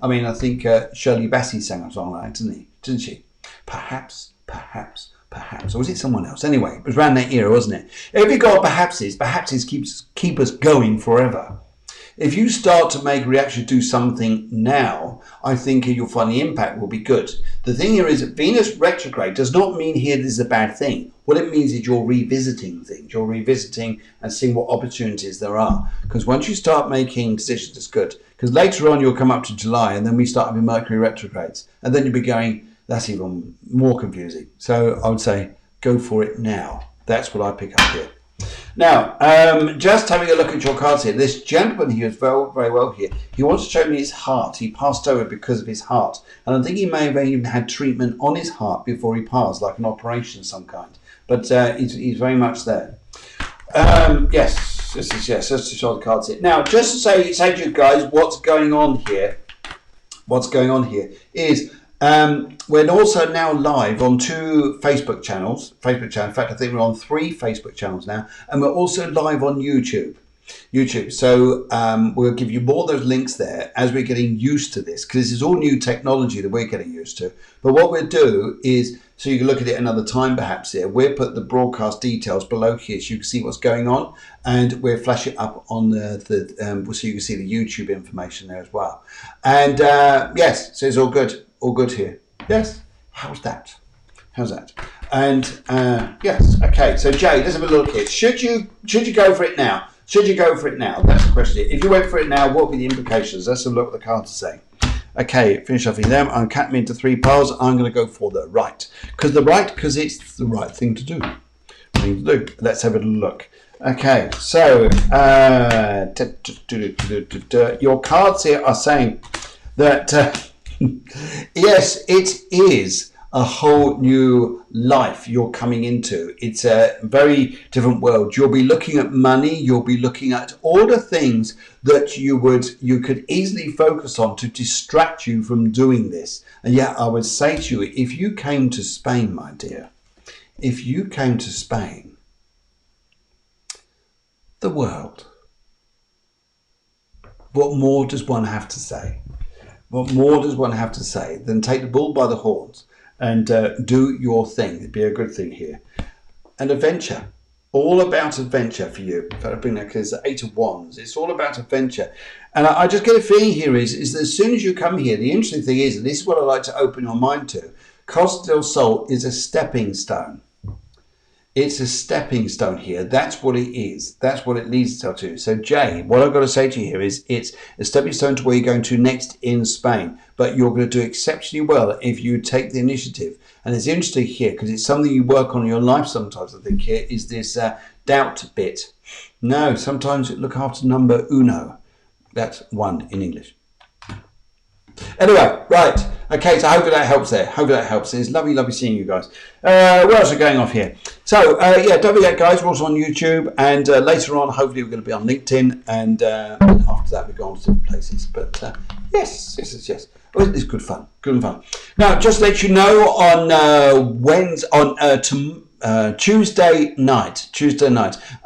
I mean, I think Shirley Bassey sang a song like that, didn't she? Perhaps. Or was it someone else? Anyway, it was around that era, wasn't it? If you got perhapses keep us going forever. If you start to make a reaction to something now, I think you'll find the impact will be good. The thing here is that Venus retrograde does not mean here this is a bad thing. What it means is you're revisiting things. You're revisiting and seeing what opportunities there are. Because once you start making decisions, it's good. Because later on you'll come up to July, and then we start having Mercury retrogrades. And then you'll be going, that's even more confusing. So I would say go for it now. That's what I pick up here. Now, just having a look at your cards here, this gentleman here is very, very well here. He wants to show me his heart. He passed over because of his heart. And I think he may have even had treatment on his heart before he passed, like an operation of some kind. But he's very much there. Yes, just to show the cards here. Now, just to say to you guys, what's going on here is we're also now live on 2 Facebook channels. In fact, I think we're on 3 Facebook channels now, and we're also live on YouTube. So we'll give you more of those links there as we're getting used to this, because this is all new technology that we're getting used to. But what we'll do is, so you can look at it another time perhaps here, we'll put the broadcast details below here so you can see what's going on, and we'll flash it up on so you can see the YouTube information there as well. And yes, so it's all good here. Yes, how's that? And yes, okay. So Jay, let's have a look here. Should you go for it now? That's the question. If you went for it now, what would be the implications? Let's have a look what the cards are saying. Okay, finish off them. I'm cutting them into 3 piles. I'm going to go for the right. Because it's the right thing to do. Let's have a look. Okay, so your cards here are saying that yes, it is a whole new life you're coming into. It's a very different world. You'll be looking at money. You'll be looking at all the things that you could easily focus on to distract you from doing this. And yet I would say to you, if you came to Spain, my dear, the world What more does one have to say? What more does one have to say than take the bull by the horns and do your thing? It'd be a good thing here. And adventure. All about adventure for you. In fact, I bring that because it's the Eight of Wands. It's all about adventure. And I just get a feeling here is that as soon as you come here, the interesting thing is, and this is what I like to open your mind to, Costa del Sol is a stepping stone. It's a stepping stone here. That's what it is. That's what it leads to. So, Jay, what I've got to say to you here is it's a stepping stone to where you're going to next in Spain. But you're going to do exceptionally well if you take the initiative. And it's interesting here because it's something you work on in your life sometimes, I think, here is this doubt bit. No, sometimes look after number uno. That's one in English. Anyway, right. Okay, so hopefully that helps there. Hopefully that helps. It's lovely, lovely seeing you guys. What else are going off here? So, yeah, don't forget, guys, we're also on YouTube. And later on, hopefully we're going to be on LinkedIn. And after that, we go on to different places. But yes. Oh, it's good fun. Good fun. Now, just to let you know, on Tuesday night,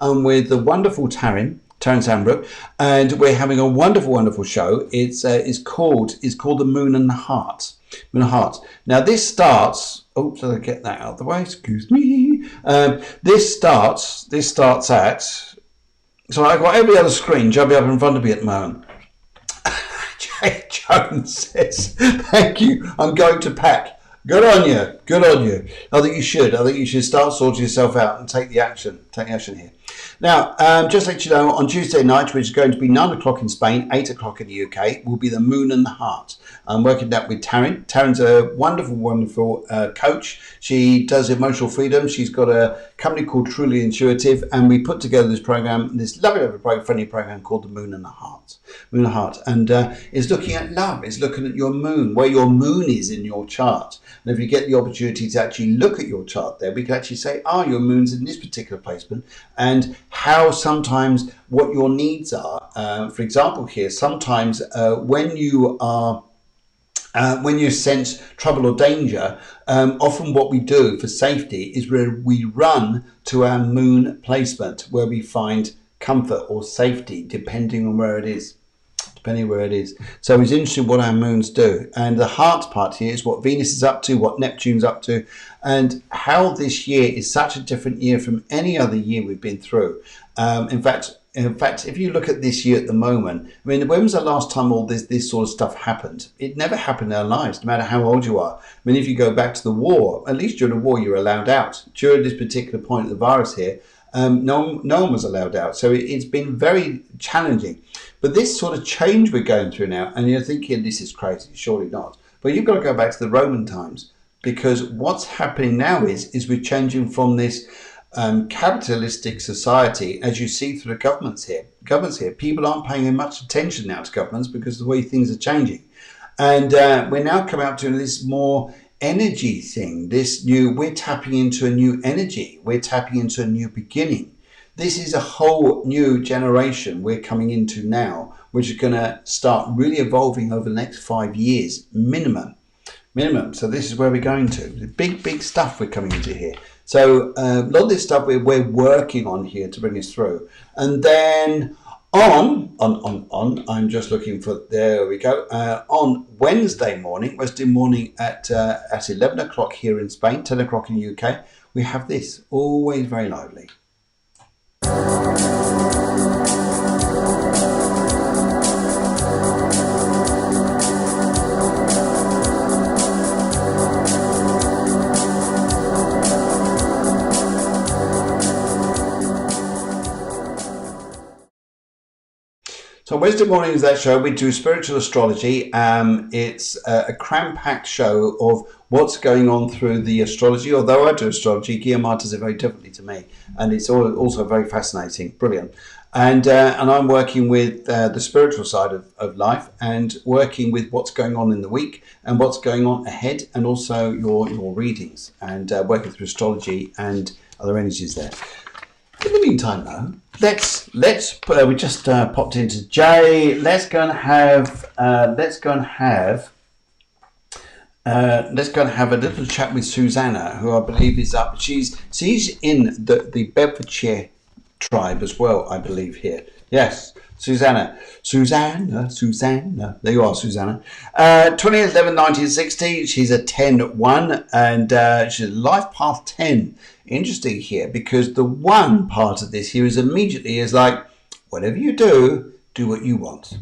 I'm with the wonderful Taryn Sandbrook, and we're having a wonderful, wonderful show. It's called the Moon and the Heart. Moon and Heart. Now this starts. Oh, so I get that out of the way. Excuse me. This starts at. So I've got every other screen jumping up in front of me at the moment. Jay Jones says, "Thank you. I'm going to pack." Good on you. Good on you. I think you should. I think you should start sorting yourself out and take the action. Take action here. Now, just to let you know, on Tuesday night, which is going to be 9 o'clock in Spain, 8 o'clock in the UK, will be the Moon and the Heart. I'm working that with Taryn. Taryn's a wonderful, wonderful coach. She does emotional freedom. She's got a company called Truly Intuitive, and we put together this program, this lovely, friendly program called the Moon and the Heart. Moon and the Heart. And it's looking at love. It's looking at your moon, where your moon is in your chart. And if you get the opportunity to actually look at your chart there, we can actually say, your moon's in this particular placement, and how sometimes what your needs are. For example here, sometimes when you sense trouble or danger, often what we do for safety is we run to our moon placement where we find comfort or safety, depending on where it is. So it's interesting what our moons do. And the heart part here is what Venus is up to, what Neptune's up to, and how this year is such a different year from any other year we've been through. In fact, if you look at this year at the moment, I mean, when was the last time all this sort of stuff happened? It never happened in our lives, no matter how old you are. I mean, if you go back to the war, at least during the war, you were allowed out. During this particular point of the virus here, no one was allowed out. So it's been very challenging. But this sort of change we're going through now, and you're thinking, this is crazy, surely not. But you've got to go back to the Roman times, because what's happening now is we're changing from this capitalistic society, as you see through the governments here. People aren't paying much attention now to governments because of the way things are changing. And we're now coming up to this more energy thing, we're tapping into a new energy. We're tapping into a new beginning. This is a whole new generation we're coming into now, which is going to start really evolving over the next 5 years, minimum. So this is where we're going to. The big stuff we're coming into here. So a lot of this stuff we're working on here to bring us through. And then on, I'm just looking for, there we go. On Wednesday morning at 11 o'clock here in Spain, 10 o'clock in the UK, we have this, always very lively. So Wednesday morning is that show. We do spiritual astrology. It's a cram-packed show of what's going on through the astrology. Although I do astrology, Guillermo does it very differently to me. And it's also very fascinating, brilliant. And I'm working with the spiritual side of life, and working with what's going on in the week and what's going on ahead, and also your readings, and working through astrology and other energies there. In the meantime, though, we just popped into Jay. Let's go and have a little chat with Susanna, who I believe is up. She's in the Bedfordshire tribe as well, I believe here. Yes, Susanna. Susanna. There you are, Susanna. 2011-1960. She's a 10-1 and she's life path 10. Interesting here because the 1 part of this here is immediately is like, whatever you do what you want.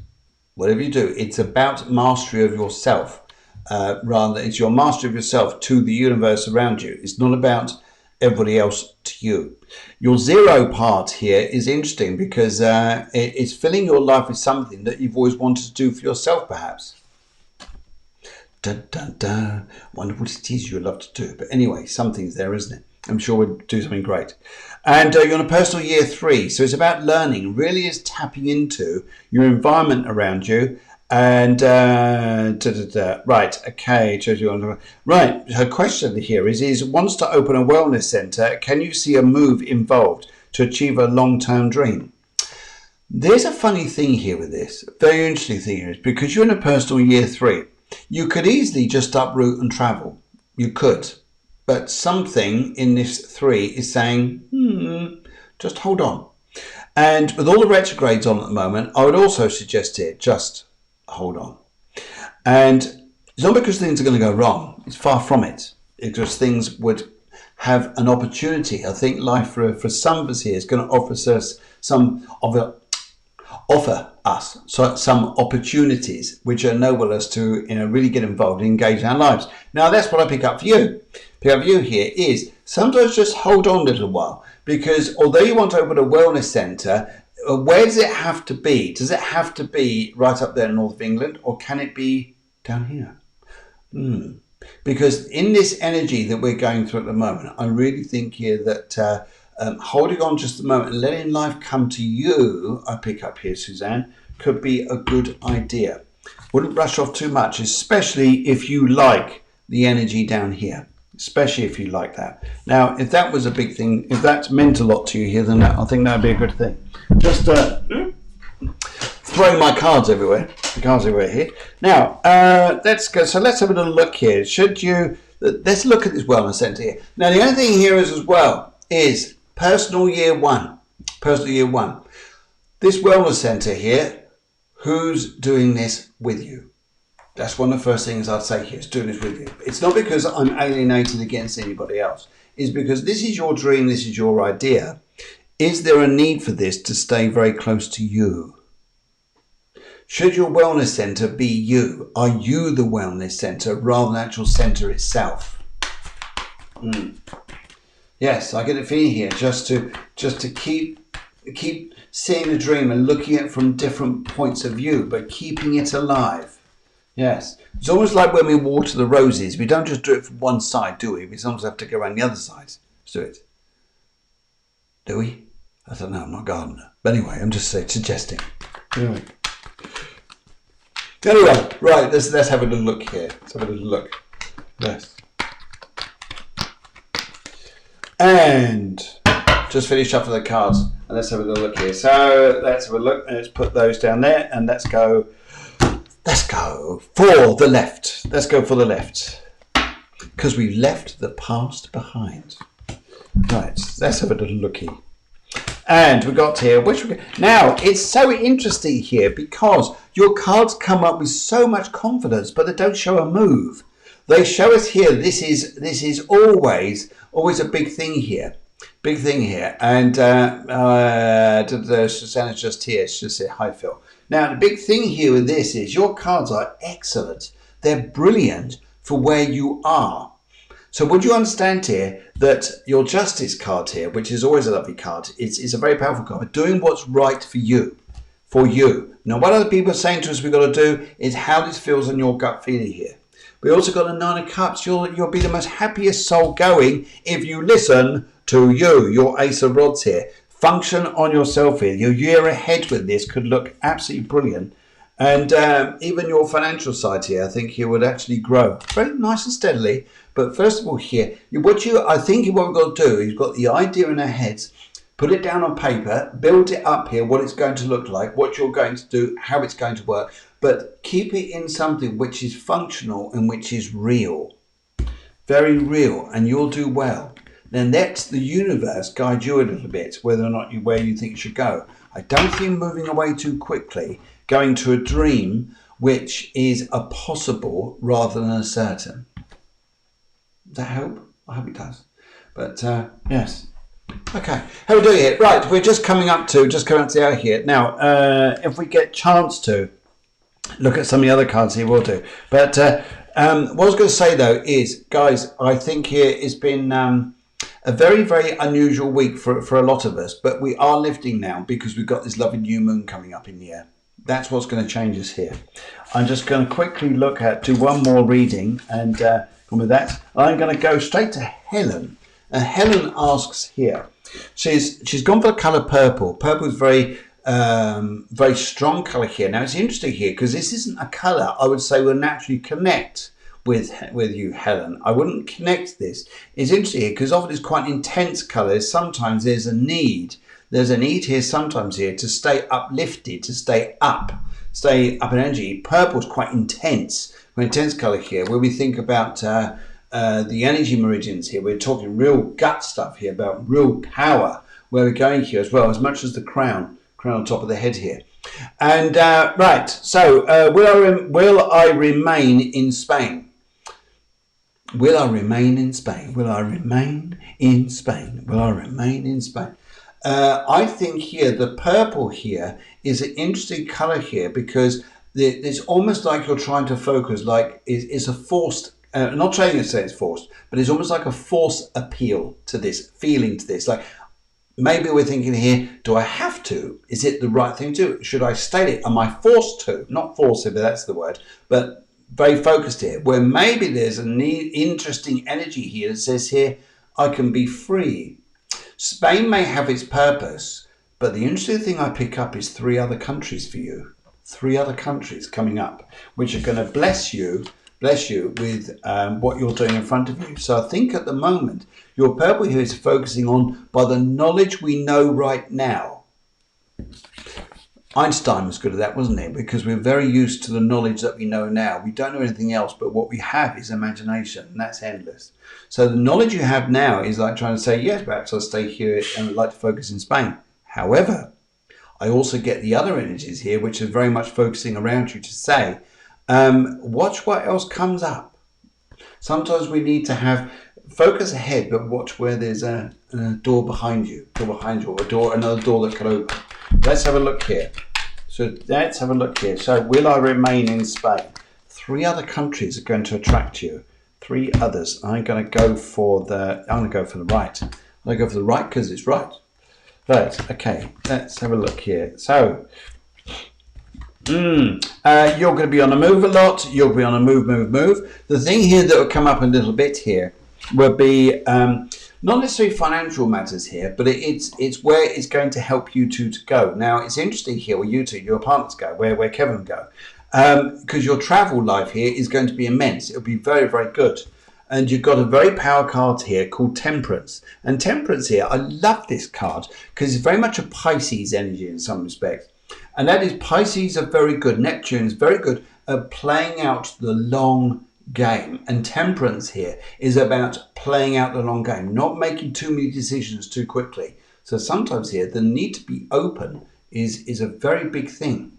Whatever you do, it's about mastery of yourself. Rather, it's your mastery of yourself to the universe around you. It's not about everybody else to you. Your 0 part here is interesting because it's filling your life with something that you've always wanted to do for yourself, perhaps. Dun, dun, dun. Wonder what it is you love to do. But anyway, something's there, isn't it? I'm sure we'll do something great. And you're on a personal year 3. So it's about learning. Really is tapping into your environment around you. And right, okay, right. Her question here is wants to open a wellness center. Can you see a move involved to achieve a long-term dream? There's a funny thing here with this. Very interesting thing here is because you're in a personal year 3, you could easily just uproot and travel. You could, but something in this 3 is saying, just hold on. And with all the retrogrades on at the moment, I would also suggest here just hold on. And it's not because things are going to go wrong. It's far from it. It's just things would have an opportunity. I think life for some of us here is going to offer us some opportunities which enable us to really get involved and engage in our lives. Now that's what I pick up for you. Pick up for you here is sometimes just hold on a little while, because although you want to open a wellness centre, where does it have to be? Does it have to be right up there in north of England, or can it be down here? Because in this energy that we're going through at the moment, I really think here that holding on just a moment and letting life come to you, I pick up here, Suzanne, could be a good idea. Wouldn't rush off too much, especially if you like the energy down here. Especially if you like that. Now, if that was a big thing, if that's meant a lot to you here, then I think that would be a good thing. Just throwing my cards everywhere. The cards everywhere here. Now, let's go. So let's have a little look here. Let's look at this wellness centre here. Now, the only thing here is as well is personal year 1. Personal year 1. This wellness centre here, who's doing this with you? That's one of the first things I'd say here, is doing this with you. It's not because I'm alienated against anybody else. It's because this is your dream, this is your idea. Is there a need for this to stay very close to you? Should your wellness centre be you? Are you the wellness centre rather than the actual centre itself? Yes, I get a feeling here just to keep seeing the dream and looking at it from different points of view, but keeping it alive. Yes, it's almost like when we water the roses. We don't just do it from one side, do we? We sometimes have to go around the other side to do it. Do we? I don't know, I'm not a gardener. But anyway, I'm just suggesting. Anyway, right, let's have a little look here. Let's have a little look. Yes. And just finish up the cards. And let's have a little look here. So let's have a look. Let's put those down there and let's go for the left. Let's go for the left. Because we've left the past behind. Right, let's have a little looky. And we got here, now it's so interesting here because your cards come up with so much confidence, but they don't show a move. They show us here, this is always a big thing here. Big thing here. And Susanna's just here. She just said, hi, Phil. Now, the big thing here with this is your cards are excellent. They're brilliant for where you are. So would you understand here that your Justice card here, which is always a lovely card, it's a very powerful card, doing what's right for you. Now, what other people are saying to us we've got to do is how this feels on your gut feeling here. We also got a 9 of Cups. You'll be the most happiest soul going if you listen to you, your Ace of Rods here. Function on yourself here. Your year ahead with this could look absolutely brilliant. And even your financial side here, I think here would actually grow very nice and steadily. But first of all here, I think what we've got to do is we've got the idea in our heads, put it down on paper, build it up here, what it's going to look like, what you're going to do, how it's going to work. But keep it in something which is functional and which is real. Very real, and you'll do well. Then let the universe guide you a little bit, whether or not where you think you should go. I don't see him moving away too quickly, going to a dream which is a possible rather than a certain. Does that help? I hope it does. But yes. Okay, how are we doing it? Right, we're just coming up to the hour here. Now, if we get a chance to look at some of the other cards here, we'll do. But what I was going to say, though, is, guys, I think here it's been a very, very unusual week for a lot of us. But we are lifting now because we've got this lovely new moon coming up in the air. That's what's going to change us here. I'm just going to quickly do one more reading. And with that, I'm going to go straight to Helen. And Helen asks here, she's gone for the colour purple. Purple is very strong colour here. Now it's interesting here because this isn't a colour I would say will naturally connect with you, Helen. I wouldn't connect this. It's interesting here because often it's quite intense colours. Sometimes there's a need. There's a need here sometimes here to stay uplifted, to stay up in energy. Purple is quite intense colour here where we think about the energy meridians here. We're talking real gut stuff here about real power where we're going here as well, as much as the crown on top of the head here. And right, so will I remain in Spain? Will I remain in Spain? Will I remain in Spain? Will I remain in Spain? I think here the purple here is an interesting colour here because it's almost like you're trying to focus, like it's a forced. Not trying to say it's forced, but it's almost like a forced appeal to this, feeling to this. Like maybe we're thinking here, do I have to? Is it the right thing to do? Should I state it? Am I forced to? Not forced, but that's the word. But very focused here, where maybe there's an interesting energy here that says here, I can be free. Spain may have its purpose, but the interesting thing I pick up is 3 other countries for you. 3 other countries coming up, which are going to bless you with what you're doing in front of you. So I think at the moment, your purple here is focusing on by the knowledge we know right now. Einstein was good at that, wasn't he? Because we're very used to the knowledge that we know now. We don't know anything else, but what we have is imagination, and that's endless. So the knowledge you have now is like trying to say, yes, perhaps I'll stay here and I'd like to focus in Spain. However, I also get the other energies here, which are very much focusing around you to say, watch what else comes up. Sometimes we need to have focus ahead, but watch where there's a door behind you, or another door that could open. Let's have a look here. So will I remain in Spain? 3 other countries are going to attract you. 3 others. I'm going to go for the right. I'm going to go for the right because it's right. Right. Okay. Let's have a look here. So. You're going to be on the move a lot. You'll be on a move. The thing here that will come up a little bit here will be not necessarily financial matters here, but it's where it's going to help you two to go. Now, it's interesting here where you two, your partners go, where Kevin go, because your travel life here is going to be immense. It'll be very, very good. And you've got a very power card here called Temperance. And Temperance here, I love this card because it's very much a Pisces energy in some respects. And that is Pisces are very good. Neptune is very good at playing out the long game. And Temperance here is about playing out the long game, not making too many decisions too quickly. So sometimes here, the need to be open is a very big thing.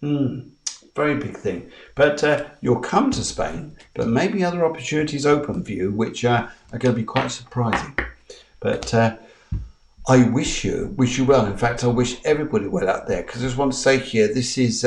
Very big thing. But you'll come to Spain, but maybe other opportunities open for you, which are going to be quite surprising. But I wish you well. In fact, I wish everybody well out there, because I just want to say here, this is,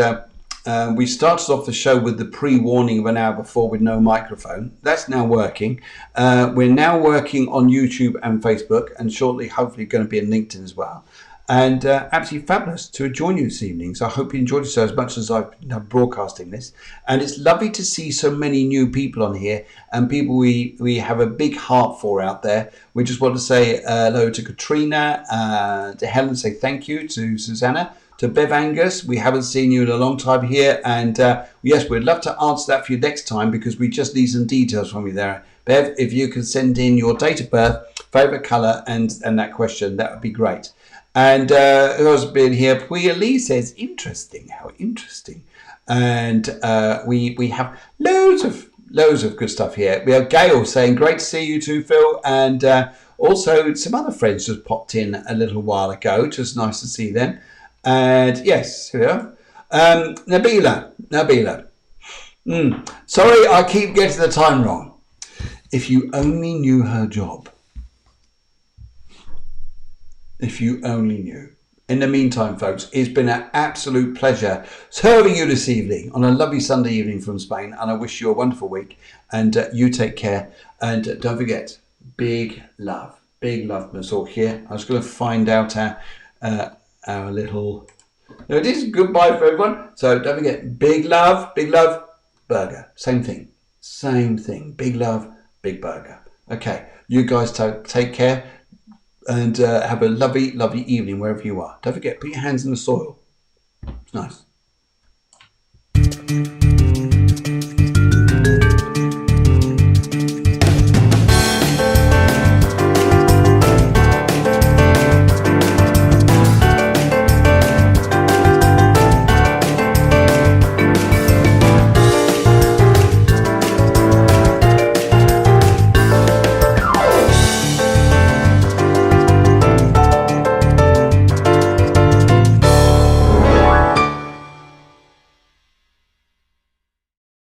we started off the show with the pre-warning of an hour before with no microphone. That's now working. We're now working on YouTube and Facebook, and shortly, hopefully, going to be on LinkedIn as well. And absolutely fabulous to join you this evening. So I hope you enjoyed it so as much as I've broadcasting this. And it's lovely to see so many new people on here, and people we have a big heart for out there. We just want to say hello to Katrina, to Helen, say thank you, to Susanna, to Bev Angus. We haven't seen you in a long time here. And yes, we'd love to answer that for you next time, because we just need some details from you there. Bev, if you can send in your date of birth, favourite colour, and that question, that would be great. And who has been here? Puya Lee says, interesting, how interesting. And we have loads of good stuff here. We have Gail saying, great to see you too, Phil. And also some other friends just popped in a little while ago. Just nice to see them. And yes, here we are. Nabila. Sorry, I keep getting the time wrong. If you only knew her job. If you only knew. In the meantime, folks, it's been an absolute pleasure serving you this evening on a lovely Sunday evening from Spain, and I wish you a wonderful week, and you take care, and don't forget, big love, Mazur here. I was going to find out our little... There it is, goodbye for everyone. So don't forget, big love, burger, same thing, big love, big burger. Okay, you guys take care. And have a lovely, lovely evening wherever you are. Don't forget, put your hands in the soil. It's nice.